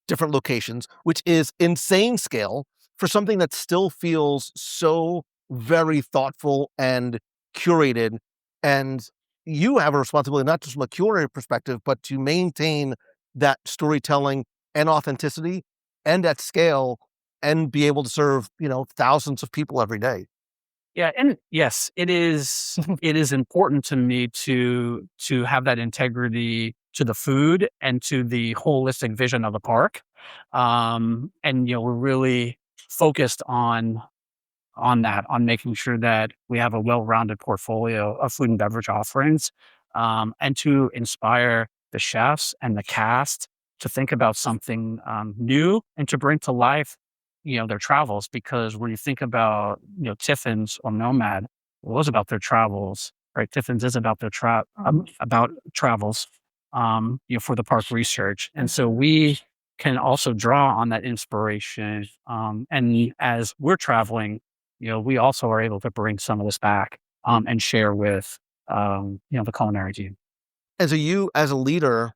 different locations, which is insane scale for something that still feels so very thoughtful and curated. And you have a responsibility, not just from a culinary perspective, but to maintain that storytelling and authenticity and at scale and be able to serve, thousands of people every day. Yeah, and yes, it is. It is important to me to have that integrity to the food and to the holistic vision of the park. And we're really focused on that, on making sure that we have a well-rounded portfolio of food and beverage offerings, and to inspire the chefs and the cast to think about something new and to bring to life their travels. Because when you think about, Tiffins or Nomad, it was about their travels, right? Tiffins is about their about travels, for the park research. And so we can also draw on that inspiration. And as we're traveling, we also are able to bring some of this back, and share with, the culinary team. As a leader,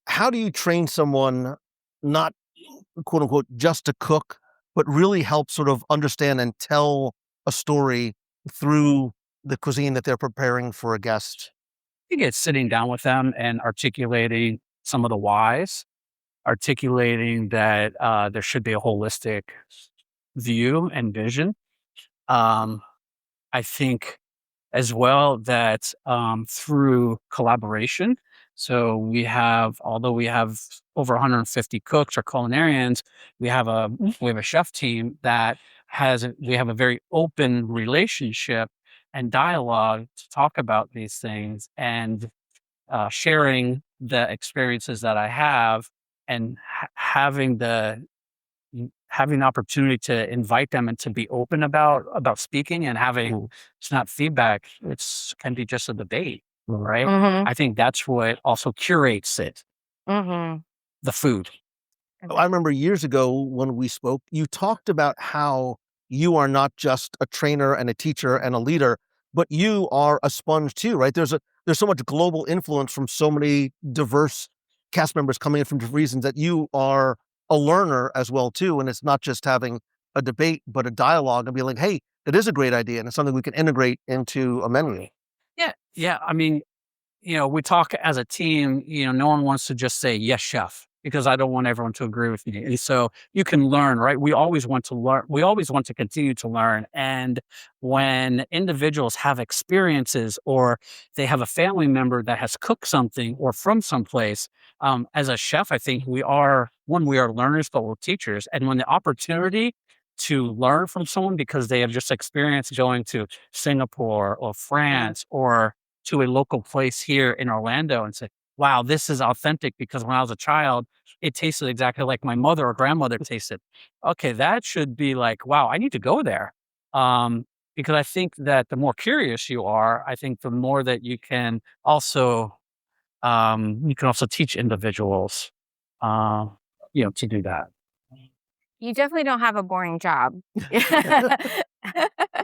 how do you train someone not quote unquote just to cook, but really help sort of understand and tell a story through the cuisine that they're preparing for a guest? I think it's sitting down with them and articulating some of the whys, articulating that there should be a holistic view and vision. I think as well that through collaboration. So although we have over 150 cooks or culinarians, we have a chef team that we have a very open relationship and dialogue to talk about these things, and sharing the experiences that I have, and having the opportunity to invite them and to be open about speaking and having, it's not feedback, can be just a debate. Right. I think that's what also curates it. The food. I remember years ago when we spoke, you talked about how you are not just a trainer and a teacher and a leader, but you are a sponge too, right? There's so much global influence from so many diverse cast members coming in from different reasons that you are a learner as well too. And it's not just having a debate, but a dialogue and be like, hey, that is a great idea. And it's something we can integrate into a menu. Yeah. Yeah. I mean, we talk as a team, no one wants to just say, yes, chef, because I don't want everyone to agree with me. And so you can learn, right? We always want to learn. We always want to continue to learn. And when individuals have experiences or they have a family member that has cooked something or from someplace, as a chef, I think we are learners, but we're teachers. And when the opportunity to learn from someone because they have just experienced going to Singapore or France or to a local place here in Orlando and say, wow, this is authentic because when I was a child, it tasted exactly like my mother or grandmother tasted. Okay, that should be like, wow, I need to go there. Because I think that the more curious you are, I think the more that you can also teach individuals, to do that. You definitely don't have a boring job.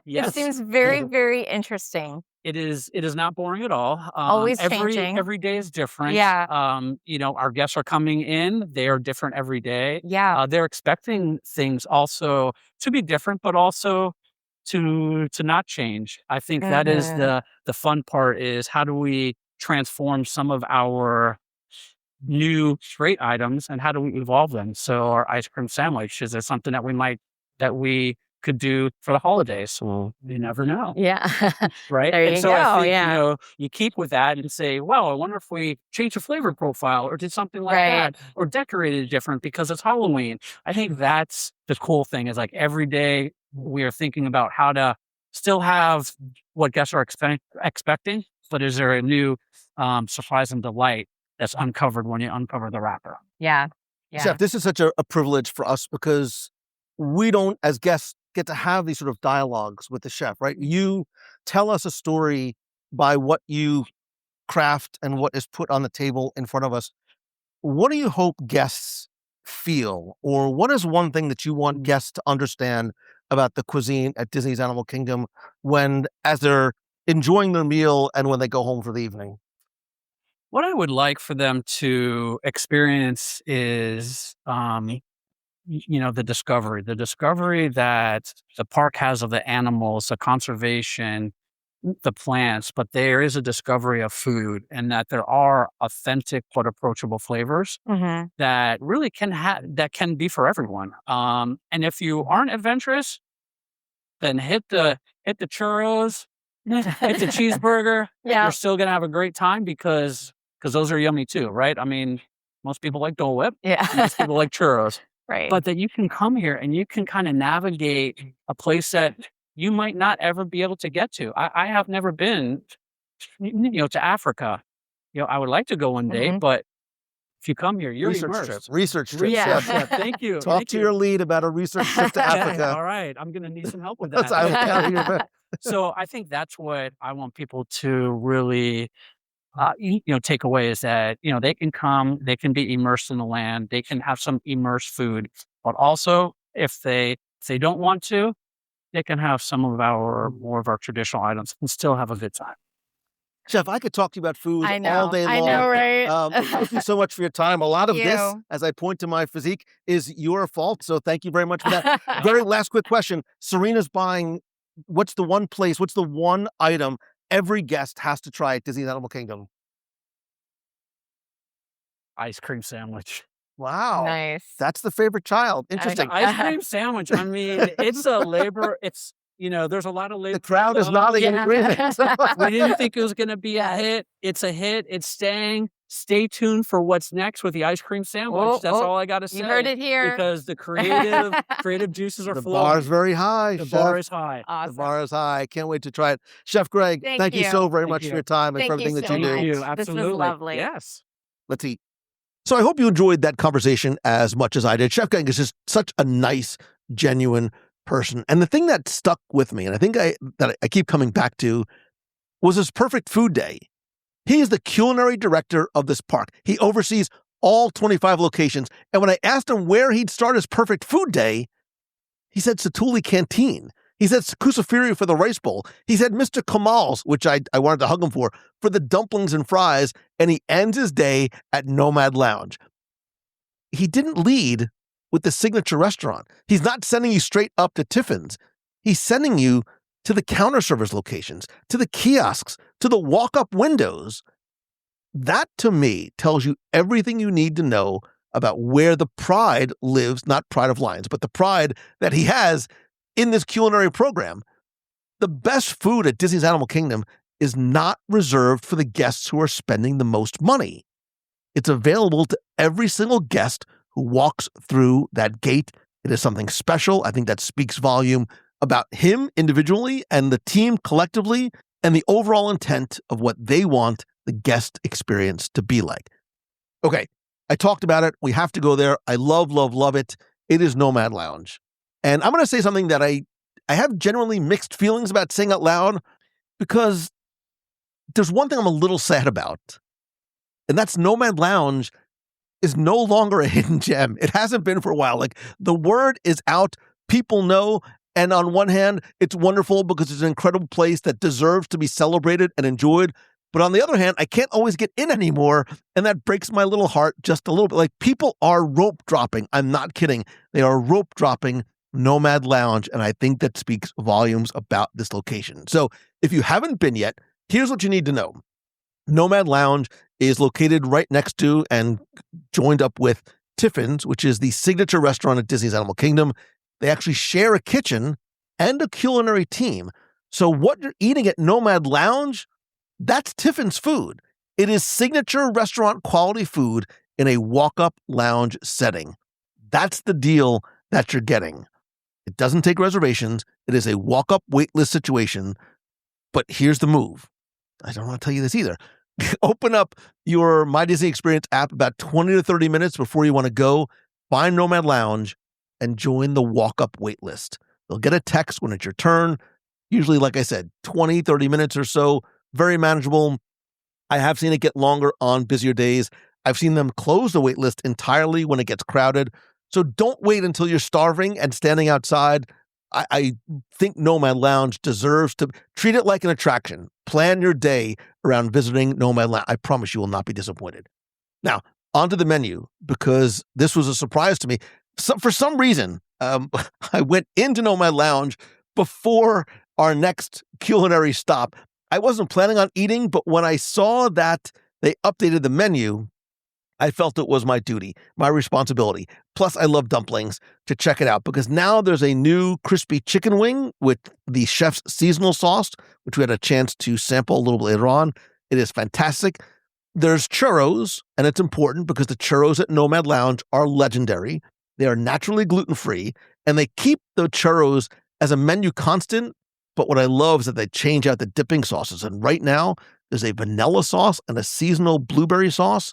Yes. It seems very, very interesting. It is not boring at all. Always changing. Every day is different. Yeah. Our guests are coming in. They are different every day. Yeah. They're expecting things also to be different, but also to not change. I think that is the fun part is how do we transform some of our new great items and how do we evolve them? So our ice cream sandwich, is there something that we could do for the holidays? So you never know. Yeah. Right. There and you so go. I think, Yeah. You keep with that and say, well, I wonder if we change the flavor profile or did something like that or decorated it different because it's Halloween. I think that's the cool thing is like every day we are thinking about how to still have what guests are expecting, but is there a new surprise and delight that's uncovered when you uncover the wrapper? Yeah. Yeah. Chef, this is such a privilege for us because we don't, as guests, get to have these sort of dialogues with the chef, right? You tell us a story by what you craft and what is put on the table in front of us. What do you hope guests feel? Or what is one thing that you want guests to understand about the cuisine at Disney's Animal Kingdom as they're enjoying their meal and when they go home for the evening? What I would like for them to experience is, the discovery that the park has of the animals, the conservation, the plants, but there is a discovery of food and that there are authentic but approachable flavors that really can be for everyone. And if you aren't adventurous, then hit the churros, hit the cheeseburger. Yeah. You're still gonna have a great time because those are yummy too, right? I mean, most people like Dole Whip. Yeah. Most people like churros. Right. But that you can come here and you can kind of navigate a place that you might not ever be able to get to. I have never been, to Africa. I would like to go one day, but if you come here, you're immersed. Research trip. Yeah. Chef. Thank you. Talk to your lead about a research trip to Africa. All right. I'm going to need some help with That's I will tell you. So I think that's what I want people to really take away is that, they can come, they can be immersed in the land, they can have some immersed food, but also if they don't want to, they can have some of more of our traditional items and still have a good time. Chef, I could talk to you about food all day long. I know, right? Thank you so much for your time. A lot of this, as I point to my physique, is your fault. So thank you very much for that. Very last quick question. Serena's buying, what's the one item every guest has to try at Disney's Animal Kingdom? Ice cream sandwich. Wow. Nice. That's the favorite child. Interesting. Ice cream sandwich. I mean, it's a labor. It's, there's a lot of labor. The crowd is nodding in agreement. We didn't think it was going to be a hit. It's a hit. It's staying. Stay tuned for what's next with the ice cream sandwich. That's all I got to say. You heard it here. Because the creative juices are flowing. The bar's very high. The bar is high. Awesome. The bar is high. I can't wait to try it. Chef Greg, thank you so very much for your time and for everything that you do. Thank you. Absolutely. This was lovely. Yes. Let's eat. So I hope you enjoyed that conversation as much as I did. Chef Greg is just such a nice, genuine person. And the thing that stuck with me, and I think that I keep coming back to, was his perfect food day. He is the culinary director of this park. He oversees all 25 locations. And when I asked him where he'd start his perfect food day, He said Satuli Canteen. He said Kusafiri for the rice bowl. He said Mr. Kamal's, which I wanted to hug him for the dumplings and fries. And he ends his day at Nomad Lounge. He didn't lead with the signature restaurant. He's not sending you straight up to Tiffins. He's sending you to the counter service locations, to the kiosks, to the walk-up windows. That, to me, tells you everything you need to know about where the pride lives, not Pride of Lions, but the pride that he has in this culinary program. The best food at Disney's Animal Kingdom is not reserved for the guests who are spending the most money. It's available to every single guest who walks through that gate. It is something special. I think that speaks volume about him individually and the team collectively and the overall intent of what they want the guest experience to be like. Okay, I talked about it. We have to go there. I love, love, love it. It is Nomad Lounge. And I'm going to say something that I have genuinely mixed feelings about saying out loud, because there's one thing I'm a little sad about, and that's Nomad Lounge is no longer a hidden gem. It hasn't been for a while. Like, the word is out. People know. And on one hand, it's wonderful because it's an incredible place that deserves to be celebrated and enjoyed. But on the other hand, I can't always get in anymore. And that breaks my little heart just a little bit. Like, people are rope dropping. I'm not kidding. They are rope dropping Nomad Lounge. And I think that speaks volumes about this location. So if you haven't been yet, here's what you need to know. Nomad Lounge is located right next to and joined up with Tiffins, which is the signature restaurant at Disney's Animal Kingdom. They actually share a kitchen and a culinary team. So what you're eating at Nomad Lounge, that's Tiffins food. It is signature restaurant quality food in a walk-up lounge setting. That's the deal that you're getting. It doesn't take reservations. It is a walk-up waitlist situation. But here's the move. I don't want to tell you this either. Open up your My Disney Experience app about 20 to 30 minutes before you want to go. Find Nomad Lounge and join the walk-up wait list. You'll get a text when it's your turn. Usually, like I said, 20, 30 minutes or so. Very manageable. I have seen it get longer on busier days. I've seen them close the wait list entirely when it gets crowded. So don't wait until you're starving and standing outside. I think Nomad Lounge deserves to treat it like an attraction. Plan your day around visiting Nomad Lounge. I promise you will not be disappointed. Now, onto the menu, because this was a surprise to me. So, for some reason, I went into Nomad Lounge before our next culinary stop. I wasn't planning on eating, but when I saw that they updated the menu, I felt it was my duty, my responsibility. Plus, I love dumplings, to check it out, because now there's a new crispy chicken wing with the chef's seasonal sauce, which we had a chance to sample a little bit later on. It is fantastic. There's churros, and it's important because the churros at Nomad Lounge are legendary. They are naturally gluten-free, and they keep the churros as a menu constant. But what I love is that they change out the dipping sauces. And right now, there's a vanilla sauce and a seasonal blueberry sauce.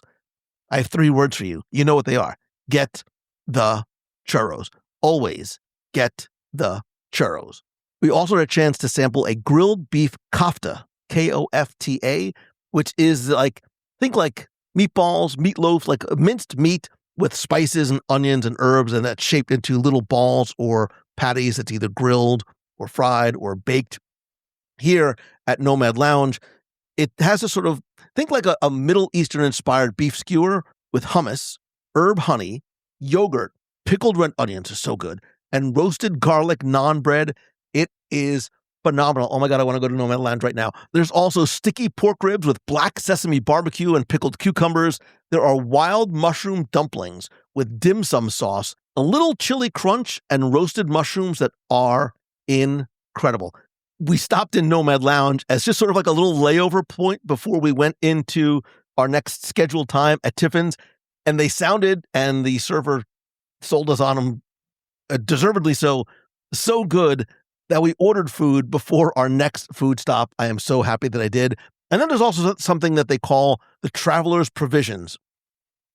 I have 3 words for you. You know what they are. Get the churros. Always get the churros. We also had a chance to sample a grilled beef kofta, Kofta, which is think like meatballs, meatloaf, like minced meat with spices and onions and herbs, and that's shaped into little balls or patties that's either grilled or fried or baked. Here at Nomad Lounge, it has a sort of, think like a Middle Eastern-inspired beef skewer with hummus, herb honey, yogurt, pickled red onions is so good, and roasted garlic naan bread. It is phenomenal. Oh my God, I want to go to Nomad Lounge right now. There's also sticky pork ribs with black sesame barbecue and pickled cucumbers. There are wild mushroom dumplings with dim sum sauce, a little chili crunch, and roasted mushrooms that are incredible. We stopped in Nomad Lounge as just sort of like a little layover point before we went into our next scheduled time at Tiffins, and they sounded, and the server sold us on them, deservedly so good that we ordered food before our next food stop. I am so happy that I did. And then there's also something that they call the Traveler's Provisions,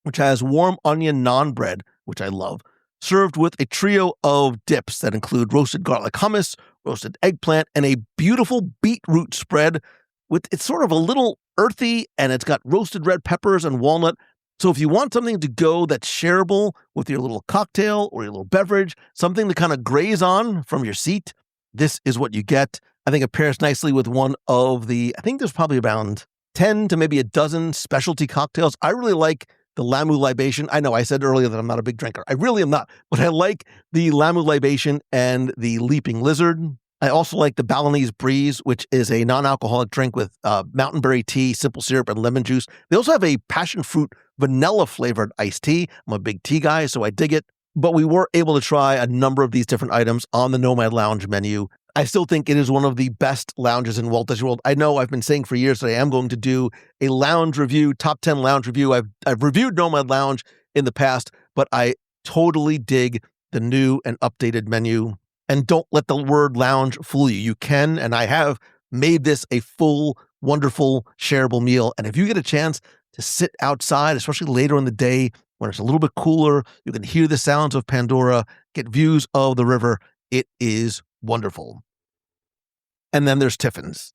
which has warm onion naan bread, which I love, served with a trio of dips that include roasted garlic hummus, roasted eggplant, and a beautiful beetroot spread. It's sort of a little earthy, and it's got roasted red peppers and walnut. So if you want something to go that's shareable with your little cocktail or your little beverage, something to kind of graze on from your seat, this is what you get. I think it pairs nicely with one of the, I think there's probably around 10 to maybe a dozen specialty cocktails. I really like the Lamu Libation. I know I said earlier that I'm not a big drinker. I really am not, but I like the Lamu Libation and the Leaping Lizard. I also like the Balinese Breeze, which is a non-alcoholic drink with mountain berry tea, simple syrup, and lemon juice. They also have a passion fruit vanilla flavored iced tea. I'm a big tea guy, so I dig it. But we were able to try a number of these different items on the Nomad Lounge menu. I still think it is one of the best lounges in Walt Disney World. I know I've been saying for years that I am going to do a lounge review, top 10 lounge review. I've reviewed Nomad Lounge in the past, but I totally dig the new and updated menu. And don't let the word lounge fool you. You can, and I have made this a full, wonderful, shareable meal. And if you get a chance to sit outside, especially later in the day when it's a little bit cooler, you can hear the sounds of Pandora, get views of the river. It is wonderful. And then there's Tiffins,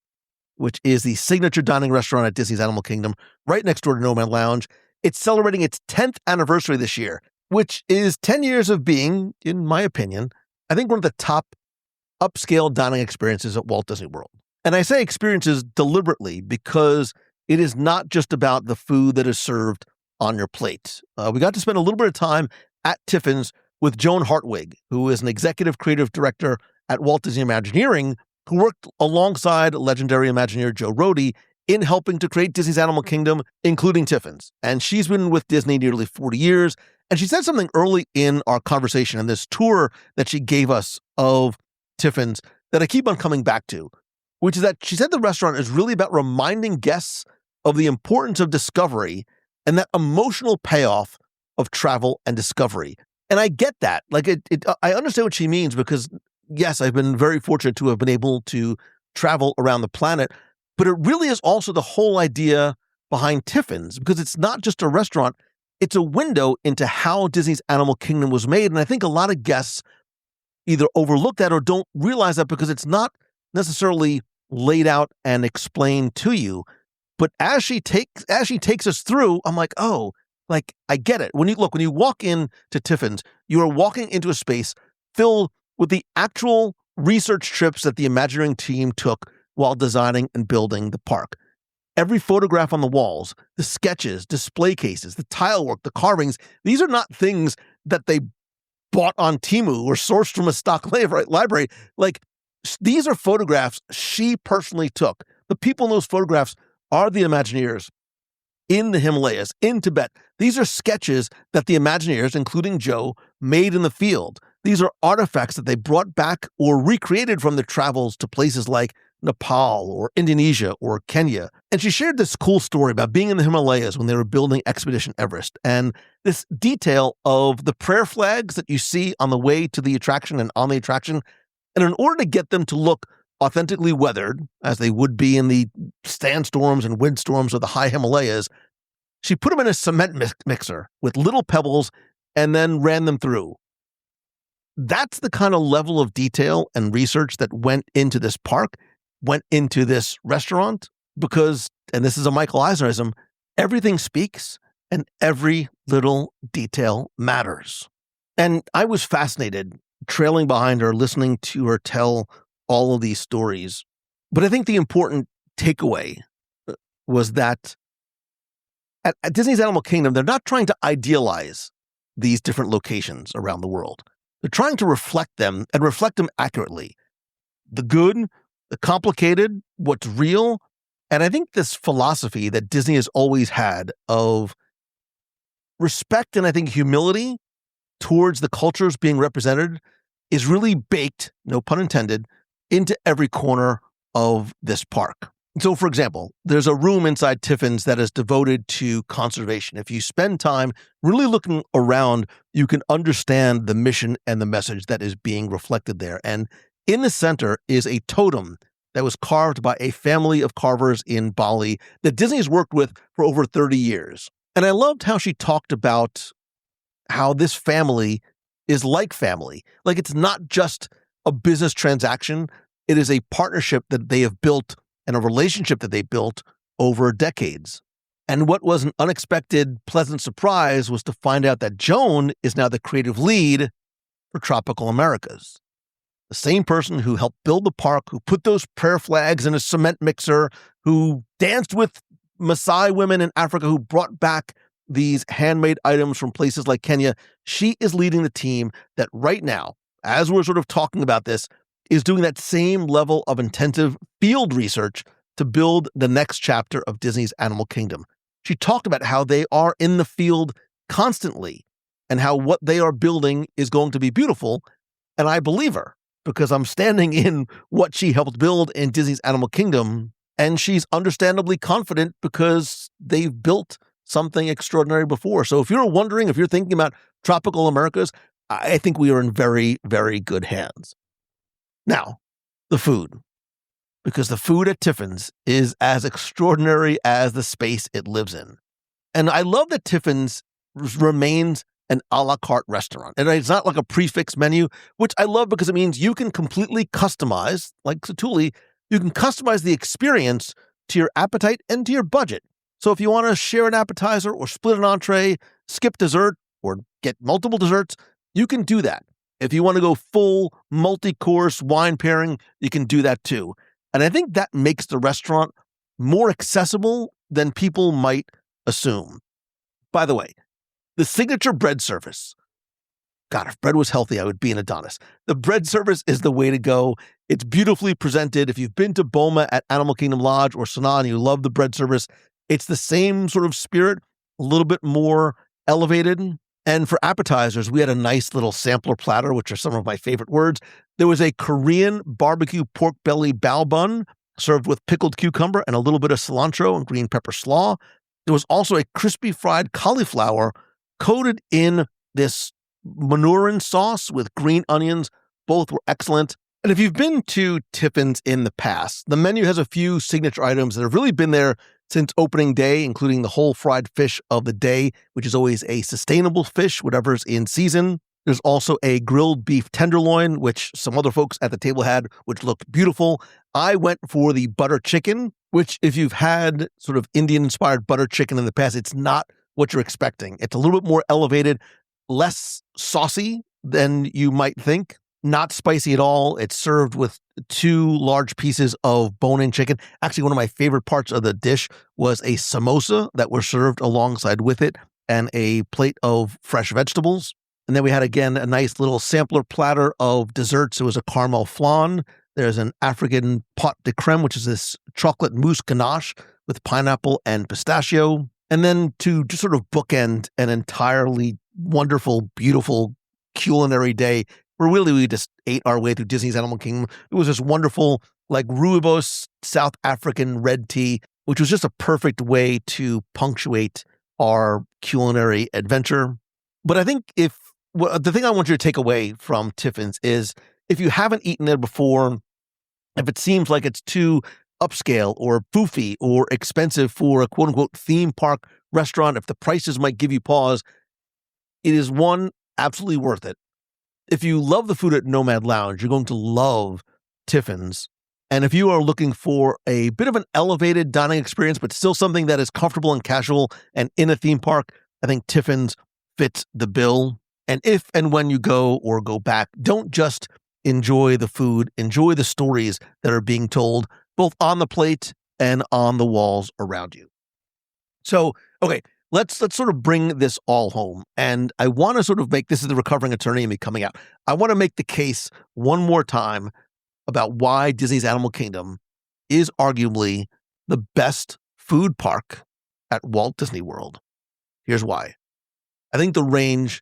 which is the signature dining restaurant at Disney's Animal Kingdom, right next door to Nomad Lounge. It's celebrating its 10th anniversary this year, which is 10 years of being, in my opinion, I think one of the top upscale dining experiences at Walt Disney World. And I say experiences deliberately because it is not just about the food that is served on your plate. We got to spend a little bit of time at Tiffins with Joan Hartwig, who is an executive creative director at Walt Disney Imagineering, who worked alongside legendary Imagineer Joe Rohde in helping to create Disney's Animal Kingdom, including Tiffins. And she's been with Disney nearly 40 years. And she said something early in our conversation and this tour that she gave us of Tiffins that I keep on coming back to, which is that she said the restaurant is really about reminding guests of the importance of discovery and that emotional payoff of travel and discovery. And I get that. Like I understand what she means because, yes, I've been very fortunate to have been able to travel around the planet, but it really is also the whole idea behind Tiffins because it's not just a restaurant. It's a window into how Disney's Animal Kingdom was made. And I think a lot of guests either overlook that or don't realize that because it's not necessarily laid out and explained to you. But as she takes us through, I'm like, oh, like I get it. When you walk into Tiffins, you are walking into a space filled with the actual research trips that the Imagineering team took while designing and building the park. Every photograph on the walls, the sketches, display cases, the tile work, the carvings, these are not things that they bought on Temu or sourced from a stock library. Like, these are photographs she personally took. The people in those photographs are the Imagineers in the Himalayas, in Tibet. These are sketches that the Imagineers, including Joe, made in the field. These are artifacts that they brought back or recreated from their travels to places like Nepal or Indonesia or Kenya. And she shared this cool story about being in the Himalayas when they were building Expedition Everest and this detail of the prayer flags that you see on the way to the attraction and on the attraction. And in order to get them to look authentically weathered, as they would be in the sandstorms and windstorms of the high Himalayas, she put them in a cement mixer with little pebbles and then ran them through. That's the kind of level of detail and research that went into this park, went into this restaurant, because, and this is a Michael Eisnerism, everything speaks and every little detail matters. And I was fascinated, trailing behind her, listening to her tell all of these stories. But I think the important takeaway was that at Disney's Animal Kingdom, they're not trying to idealize these different locations around the world. They're trying to reflect them and reflect them accurately. The good, the complicated, what's real. And I think this philosophy that Disney has always had of respect and I think humility towards the cultures being represented is really baked, no pun intended, into every corner of this park. So, for example, there's a room inside Tiffins that is devoted to conservation. If you spend time really looking around, you can understand the mission and the message that is being reflected there. And in the center is a totem that was carved by a family of carvers in Bali that Disney has worked with for over 30 years. And I loved how she talked about how this family is like family. Like, it's not just a business transaction. It is a partnership that they have built and a relationship that they built over decades. And what was an unexpected, pleasant surprise was to find out that Joan is now the creative lead for Tropical Americas. The same person who helped build the park, who put those prayer flags in a cement mixer, who danced with Maasai women in Africa, who brought back these handmade items from places like Kenya. She is leading the team that right now, as we're sort of talking about this, is doing that same level of intensive field research to build the next chapter of Disney's Animal Kingdom. She talked about how they are in the field constantly and how what they are building is going to be beautiful. And I believe her because I'm standing in what she helped build in Disney's Animal Kingdom. And she's understandably confident because they've built something extraordinary before. So if you're wondering, if you're thinking about Tropical Americas, I think we are in very, very good hands. Now, the food. Because the food at Tiffins is as extraordinary as the space it lives in. And I love that Tiffins remains an a la carte restaurant. And it's not like a prefix menu, which I love because it means you can completely customize, like Satuli, you can customize the experience to your appetite and to your budget. So if you want to share an appetizer or split an entree, skip dessert, or get multiple desserts, you can do that. If you want to go full multi-course wine pairing, you can do that too. And I think that makes the restaurant more accessible than people might assume. By the way, the signature bread service. God, if bread was healthy, I would be an Adonis. The bread service is the way to go. It's beautifully presented. If you've been to Boma at Animal Kingdom Lodge or Sanaa and you love the bread service, it's the same sort of spirit, a little bit more elevated. And for appetizers, we had a nice little sampler platter, which are some of my favorite words. There was a Korean barbecue pork belly bao bun served with pickled cucumber and a little bit of cilantro and green pepper slaw. There was also a crispy fried cauliflower coated in this manurin sauce with green onions. Both were excellent. And if you've been to Tiffins in the past, the menu has a few signature items that have really been there since opening day, including the whole fried fish of the day, which is always a sustainable fish, whatever's in season. There's also a grilled beef tenderloin, which some other folks at the table had, which looked beautiful. I went for the butter chicken, which if you've had sort of Indian-inspired butter chicken in the past, it's not what you're expecting. It's a little bit more elevated, less saucy than you might think. Not spicy at all. It's served with 2 large pieces of bone-in chicken. Actually, one of my favorite parts of the dish was a samosa that were served alongside with it and a plate of fresh vegetables. And then we had, again, a nice little sampler platter of desserts. It was a caramel flan. There's an African pot de creme, which is this chocolate mousse ganache with pineapple and pistachio. And then to just sort of bookend an entirely wonderful, beautiful culinary day, where really we just ate our way through Disney's Animal Kingdom. It was this wonderful, like rooibos South African red tea, which was just a perfect way to punctuate our culinary adventure. But I think the thing I want you to take away from Tiffins is if you haven't eaten there before, if it seems like it's too upscale or foofy or expensive for a quote unquote theme park restaurant, if the prices might give you pause, it is absolutely worth it. If you love the food at Nomad Lounge, you're going to love Tiffins. And if you are looking for a bit of an elevated dining experience, but still something that is comfortable and casual and in a theme park, I think Tiffins fits the bill. And if and when you go or go back, don't just enjoy the food, enjoy the stories that are being told, both on the plate and on the walls around you. So, okay, let's sort of bring this all home. And I want to sort of make, this is the recovering attorney in me coming out. I want to make the case one more time about why Disney's Animal Kingdom is arguably the best food park at Walt Disney World. Here's why. I think the range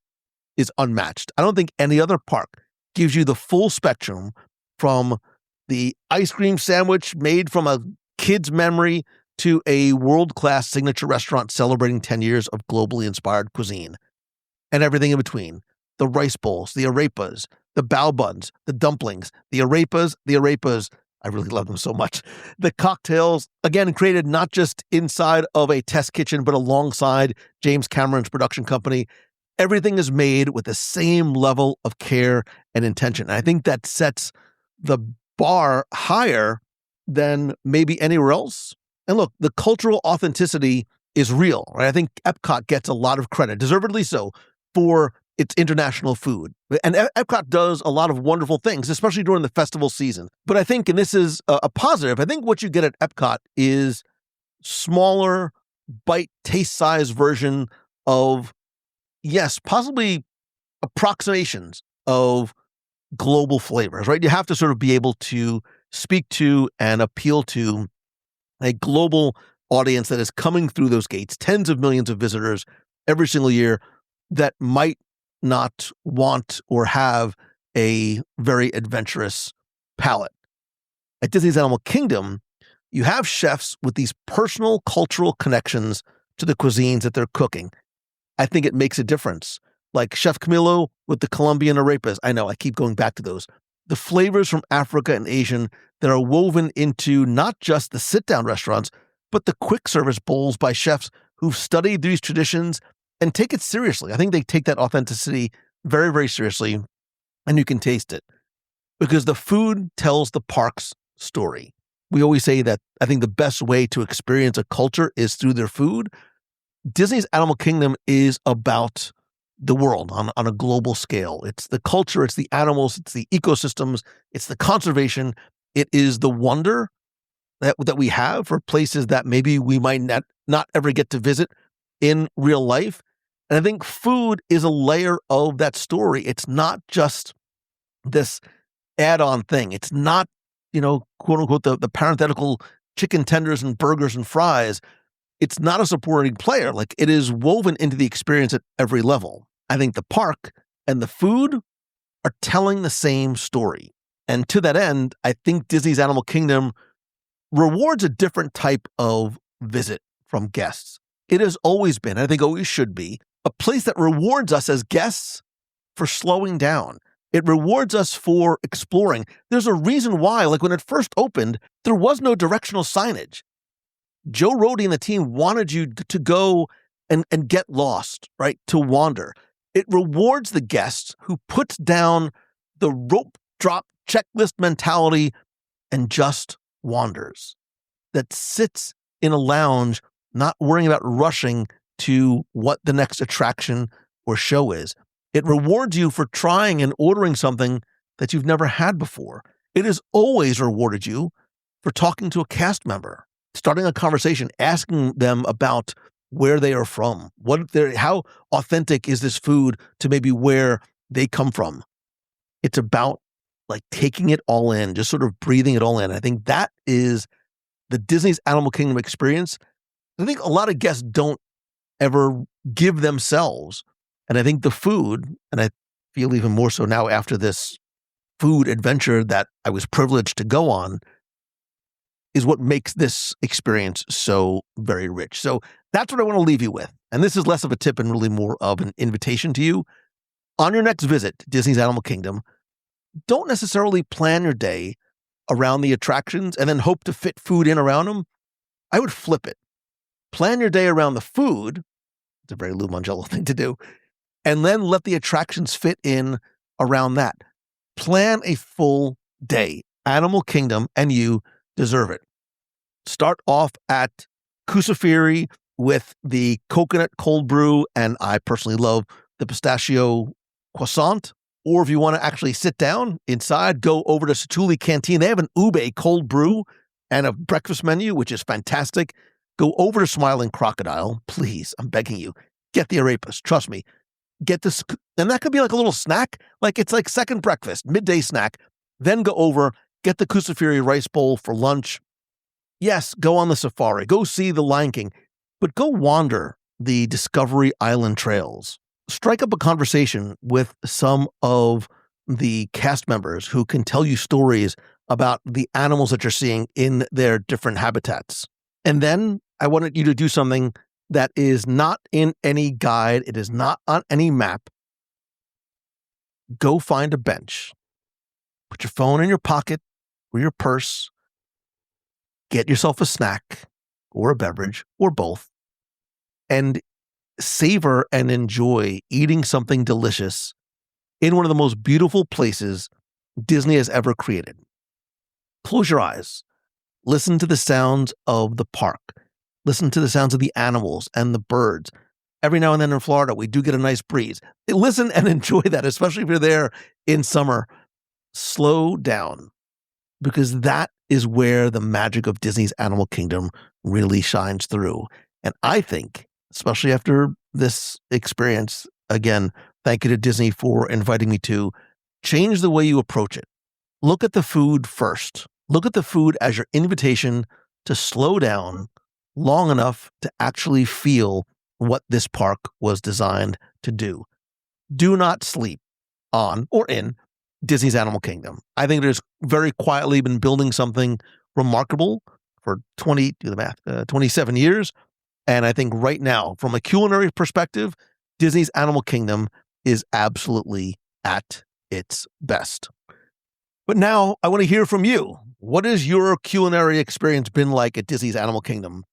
is unmatched. I don't think any other park gives you the full spectrum from the ice cream sandwich made from a kid's memory to a world-class signature restaurant celebrating 10 years of globally inspired cuisine and everything in between. The rice bowls, the arepas, the bao buns, the dumplings, the arepas. I really love them so much. The cocktails, again, created not just inside of a test kitchen, but alongside James Cameron's production company. Everything is made with the same level of care and intention. And I think that sets the bar higher than maybe anywhere else. And look, the cultural authenticity is real, right? I think Epcot gets a lot of credit, deservedly so, for its international food. And Epcot does a lot of wonderful things, especially during the festival season. But I think, and this is a positive, I think what you get at Epcot is smaller, bite, taste-size version of, yes, possibly approximations of global flavors, right? You have to sort of be able to speak to and appeal to a global audience that is coming through those gates, tens of millions of visitors every single year that might not want or have a very adventurous palate. At Disney's Animal Kingdom, you have chefs with these personal cultural connections to the cuisines that they're cooking. I think it makes a difference. Like Chef Camilo with the Colombian arepas. I know, I keep going back to those. The flavors from Africa and Asian that are woven into not just the sit-down restaurants, but the quick service bowls by chefs who've studied these traditions and take it seriously. I think they take that authenticity very, very seriously, and you can taste it. Because the food tells the park's story. We always say that I think the best way to experience a culture is through their food. Disney's Animal Kingdom is about the world on a global scale. It's the culture, it's the animals, it's the ecosystems, it's the conservation. It is the wonder that we have for places that maybe we might not ever get to visit in real life. And I think food is a layer of that story. It's not just this add-on thing. It's not, quote unquote, the parenthetical chicken tenders and burgers and fries. It's not a supporting player. Like, it is woven into the experience at every level. I think the park and the food are telling the same story. And to that end, I think Disney's Animal Kingdom rewards a different type of visit from guests. It has always been, and I think always should be, a place that rewards us as guests for slowing down. It rewards us for exploring. There's a reason why, like when it first opened, there was no directional signage. Joe Rohde and the team wanted you to go and get lost, right? To wander. It rewards the guests who puts down the rope drop checklist mentality and just wanders. That sits in a lounge, not worrying about rushing to what the next attraction or show is. It rewards you for trying and ordering something that you've never had before. It has always rewarded you for talking to a cast member, starting a conversation, asking them about where they are from, how authentic is this food to maybe where they come from. It's about like taking it all in, just sort of breathing it all in. I think that is the Disney's Animal Kingdom experience. I think a lot of guests don't ever give themselves. And I think the food, and I feel even more so now after this food adventure that I was privileged to go on, is what makes this experience so very rich. So that's what I want to leave you with. And this is less of a tip and really more of an invitation to you. On your next visit to Disney's Animal Kingdom, don't necessarily plan your day around the attractions and then hope to fit food in around them. I would flip it. Plan your day around the food. It's a very Lou Mongello thing to do. And then let the attractions fit in around that. Plan a full day. Animal Kingdom and you deserve it. Start off at Kusafiri with the coconut cold brew, and I personally love the pistachio croissant. Or if you want to actually sit down inside, go over to Satuli Canteen. They have an ube cold brew and a breakfast menu, which is fantastic. Go over to Smiling Crocodile. Please, I'm begging you. Get the arepas. Trust me. Get this. And that could be like a little snack. Like it's like second breakfast, midday snack. Then go over, get the Kusafiri rice bowl for lunch. Yes, go on the safari. Go see the Lion King. But go wander the Discovery Island trails. Strike up a conversation with some of the cast members who can tell you stories about the animals that you're seeing in their different habitats. And then I wanted you to do something that is not in any guide. It is not on any map. Go find a bench. Put your phone in your pocket or your purse. Get yourself a snack or a beverage or both. And savor and enjoy eating something delicious in one of the most beautiful places Disney has ever created. Close your eyes. Listen to the sounds of the park. Listen to the sounds of the animals and the birds. Every now and then in Florida, we do get a nice breeze. Listen and enjoy that, especially if you're there in summer. Slow down, because that is where the magic of Disney's Animal Kingdom really shines through. And I think, especially after this experience, again, thank you to Disney for inviting me to change the way you approach it. Look at the food first. Look at the food as your invitation to slow down long enough to actually feel what this park was designed to do. Do not sleep on or in Disney's Animal Kingdom. I think it has very quietly been building something remarkable for 27 years. And I think right now, from a culinary perspective, Disney's Animal Kingdom is absolutely at its best. But now I want to hear from you. What has your culinary experience been like at Disney's Animal Kingdom?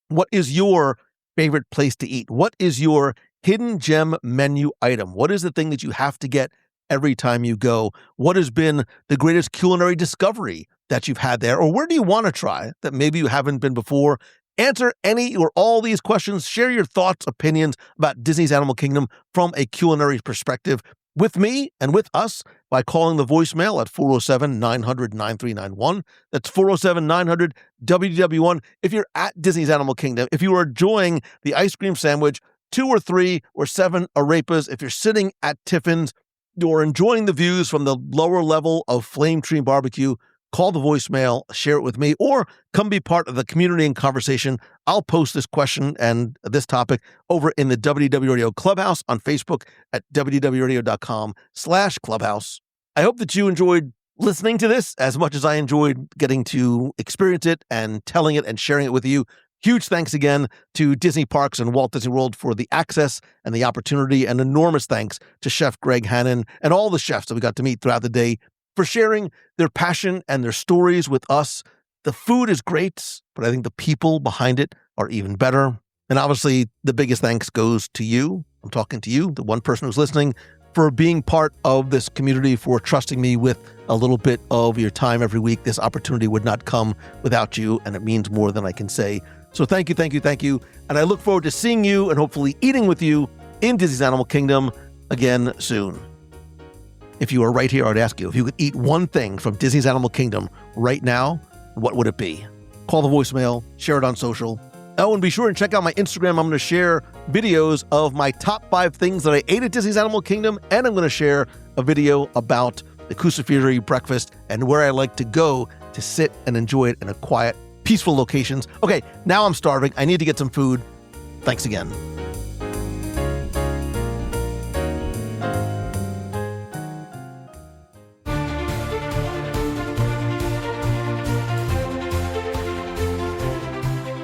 What is your favorite place to eat? What is your hidden gem menu item? What is the thing that you have to get every time you go? What has been the greatest culinary discovery that you've had there? Or where do you want to try that maybe you haven't been before? Answer any or all these questions. Share your thoughts, opinions about Disney's Animal Kingdom from a culinary perspective with me and with us by calling the voicemail at 407-900-9391. That's 407-900-WDW1. If you're at Disney's Animal Kingdom, if you are enjoying the ice cream sandwich, 2 or 3 or 7 arepas, if you're sitting at Tiffins, or enjoying the views from the lower level of Flame Tree Barbecue, call the voicemail, share it with me, or come be part of the community and conversation. I'll post this question and this topic over in the WDW Radio Clubhouse on Facebook at wdwradio.com/clubhouse. I hope that you enjoyed listening to this as much as I enjoyed getting to experience it and telling it and sharing it with you. Huge thanks again to Disney Parks and Walt Disney World for the access and the opportunity, and enormous thanks to Chef Greg Hannon and all the chefs that we got to meet throughout the day for sharing their passion and their stories with us. The food is great, but I think the people behind it are even better. And obviously, the biggest thanks goes to you. I'm talking to you, the one person who's listening, for being part of this community, for trusting me with a little bit of your time every week. This opportunity would not come without you, and it means more than I can say. So thank you, thank you, thank you. And I look forward to seeing you and hopefully eating with you in Disney's Animal Kingdom again soon. If you were right here, I'd ask you, if you could eat one thing from Disney's Animal Kingdom right now, what would it be? Call the voicemail, share it on social. Oh, and be sure and check out my Instagram. I'm going to share videos of my top 5 things that I ate at Disney's Animal Kingdom, and I'm going to share a video about the Kusafiri breakfast and where I like to go to sit and enjoy it in a quiet, peaceful locations. Okay, now I'm starving. I need to get some food. Thanks again.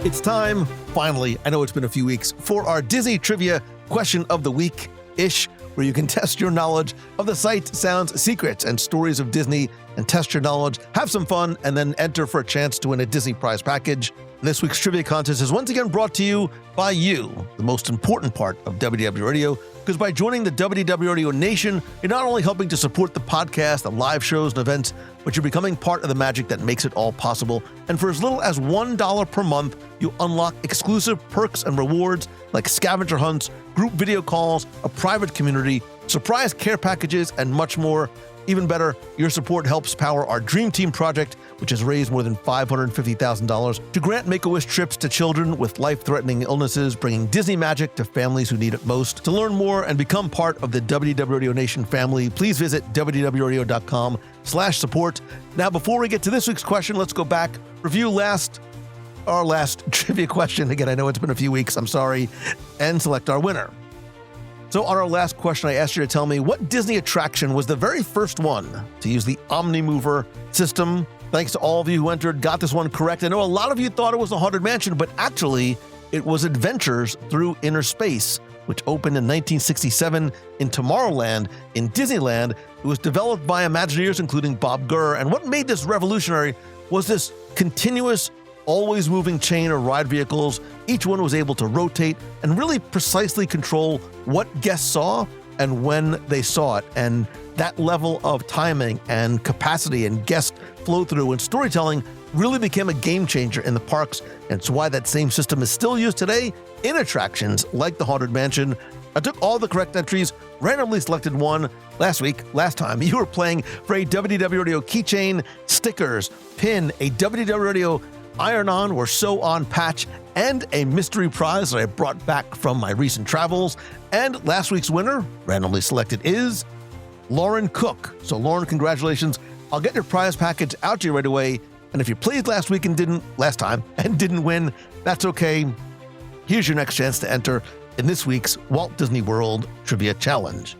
It's time, finally, I know it's been a few weeks, for our Disney Trivia Question of the Week-ish, where you can test your knowledge of the sights, sounds, secrets, and stories of Disney, and test your knowledge, have some fun, and then enter for a chance to win a Disney prize package. This week's trivia contest is once again brought to you by you, the most important part of WDW Radio, because by joining the WDW Radio Nation, you're not only helping to support the podcast, the live shows, and events, but you're becoming part of the magic that makes it all possible. And for as little as $1 per month, you unlock exclusive perks and rewards like scavenger hunts, group video calls, a private community, surprise care packages, and much more. Even better, your support helps power our Dream Team project, which has raised more than $550,000 to grant Make-A-Wish trips to children with life-threatening illnesses, bringing Disney magic to families who need it most. To learn more and become part of the WDW Radio Nation family, please visit wdwradio.com/support. Now, before we get to this week's question, let's go back, review our last trivia question. Again, I know it's been a few weeks, I'm sorry, and select our winner. So on our last question, I asked you to tell me what Disney attraction was the very first one to use the Omnimover system. Thanks to all of you who entered, got this one correct. I know a lot of you thought it was the Haunted Mansion, but actually it was Adventures Through Inner Space, which opened in 1967 in Tomorrowland in Disneyland. It was developed by Imagineers, including Bob Gurr. And what made this revolutionary was this continuous, always moving chain of ride vehicles. Each one was able to rotate and really precisely control what guests saw and when they saw it. And that level of timing and capacity and guest flow through and storytelling really became a game changer in the parks, and it's why that same system is still used today in attractions like the Haunted Mansion. I took all the correct entries, randomly selected one. Last time, you were playing for a WDW Radio keychain, stickers, pin, a WDW Radio iron-on or sew-on patch, and a mystery prize that I brought back from my recent travels. And last week's winner, randomly selected, is Lauren Cook. So Lauren, congratulations. I'll get your prize package out to you right away. And if you played last time and didn't win, that's okay. Here's your next chance to enter in this week's Walt Disney World Trivia Challenge.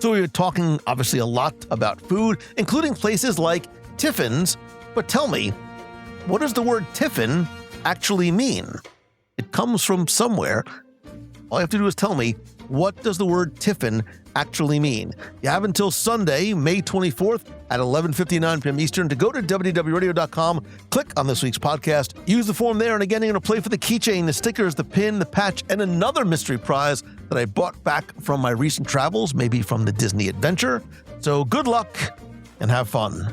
So we were talking obviously a lot about food, including places like Tiffins. But tell me, what does the word Tiffin actually mean? It comes from somewhere. All you have to do is tell me, what does the word Tiffin actually mean? You have until Sunday, May 24th at 11:59 p.m. Eastern to go to WDWRadio.com, click on this week's podcast, use the form there, and again, you're going to play for the keychain, the stickers, the pin, the patch, and another mystery prize that I bought back from my recent travels, maybe from the Disney Adventure. So good luck and have fun.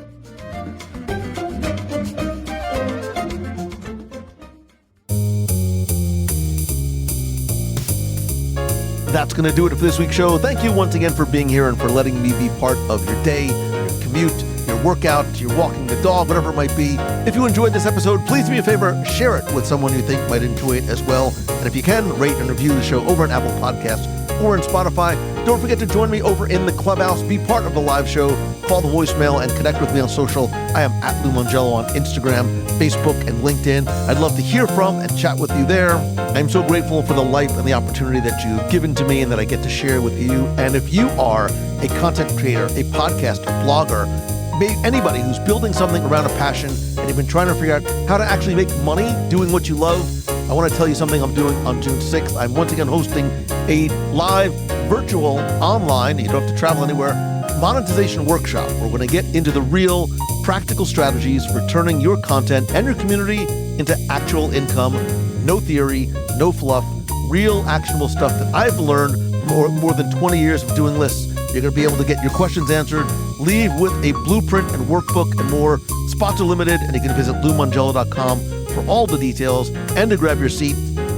That's going to do it for this week's show. Thank you once again for being here and for letting me be part of your day, your commute, your workout, your walking the dog, whatever it might be. If you enjoyed this episode, please do me a favor, share it with someone you think might enjoy it as well. And if you can, rate and review the show over on Apple Podcasts or in Spotify. Don't forget to join me over in the Clubhouse. Be part of the live show. Call the voicemail and connect with me on social. I am at Lou Mongello on Instagram, Facebook, and LinkedIn. I'd love to hear from and chat with you there. I'm so grateful for the life and the opportunity that you've given to me and that I get to share with you. And if you are a content creator, a podcaster, blogger, anybody who's building something around a passion and you've been trying to figure out how to actually make money doing what you love, I want to tell you something I'm doing on June 6th. I'm once again hosting a live, virtual, online, you don't have to travel anywhere, monetization workshop. We're going to get into the real, practical strategies for turning your content and your community into actual income. No theory, no fluff, real actionable stuff that I've learned more than 20 years of doing lists. You're going to be able to get your questions answered, leave with a blueprint and workbook and more. Spots are limited, and you can visit LouMongello.com for all the details and to grab your seat.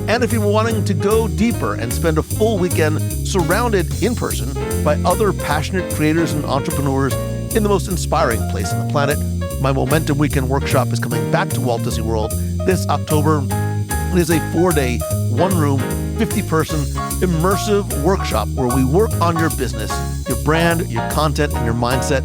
And if you're wanting to go deeper and spend a full weekend surrounded in person by other passionate creators and entrepreneurs in the most inspiring place on the planet, my Momentum Weekend Workshop is coming back to Walt Disney World this October. It is a 4-day, one-room, 50-person immersive workshop where we work on your business, your brand, your content, and your mindset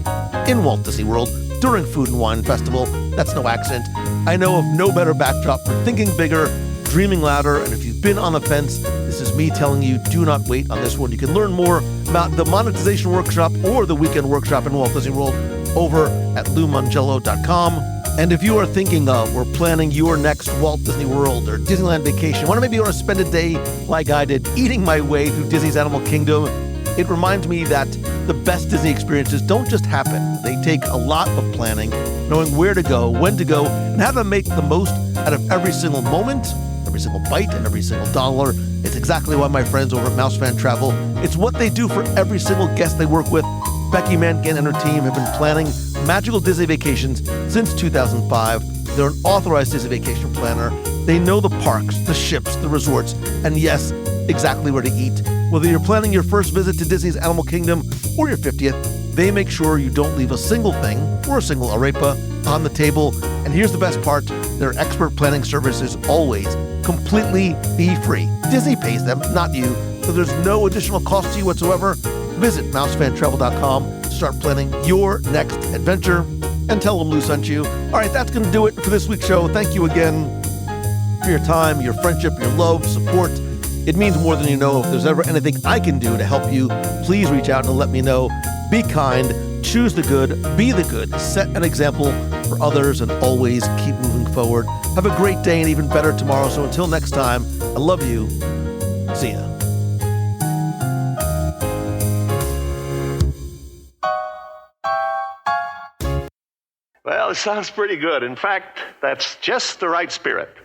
in Walt Disney World during Food and Wine Festival. That's no accident. I know of no better backdrop for thinking bigger, dreaming louder, and if you've been on the fence, this is me telling you, do not wait on this one. You can learn more about the monetization workshop or the weekend workshop in Walt Disney World over at LouMongello.com. And if you are thinking of or planning your next Walt Disney World or Disneyland vacation, maybe you want to spend a day like I did, eating my way through Disney's Animal Kingdom, it reminds me that the best Disney experiences don't just happen. They take a lot of planning, knowing where to go, when to go, and how to make the most out of every single moment, every single bite, and every single dollar. It's exactly why my friends over at Mouse Fan Travel, it's what they do for every single guest they work with. Becky Mankin and her team have been planning magical Disney vacations since 2005. They're an authorized Disney vacation planner. They know the parks, the ships, the resorts, and yes, exactly where to eat. Whether you're planning your first visit to Disney's Animal Kingdom or your 50th, they make sure you don't leave a single thing or a single arepa on the table. And here's the best part, their expert planning service is always completely fee-free. Disney pays them, not you, so there's no additional cost to you whatsoever. Visit mousefantravel.com to start planning your next adventure and tell them Lou sent you. All right, that's going to do it for this week's show. Thank you again for your time, your friendship, your love, support. It means more than you know. If there's ever anything I can do to help you, please reach out and let me know. Be kind, choose the good, be the good, set an example for others, and always keep moving forward. Have a great day and even better tomorrow. So until next time, I love you. See ya. Well, it sounds pretty good. In fact, that's just the right spirit.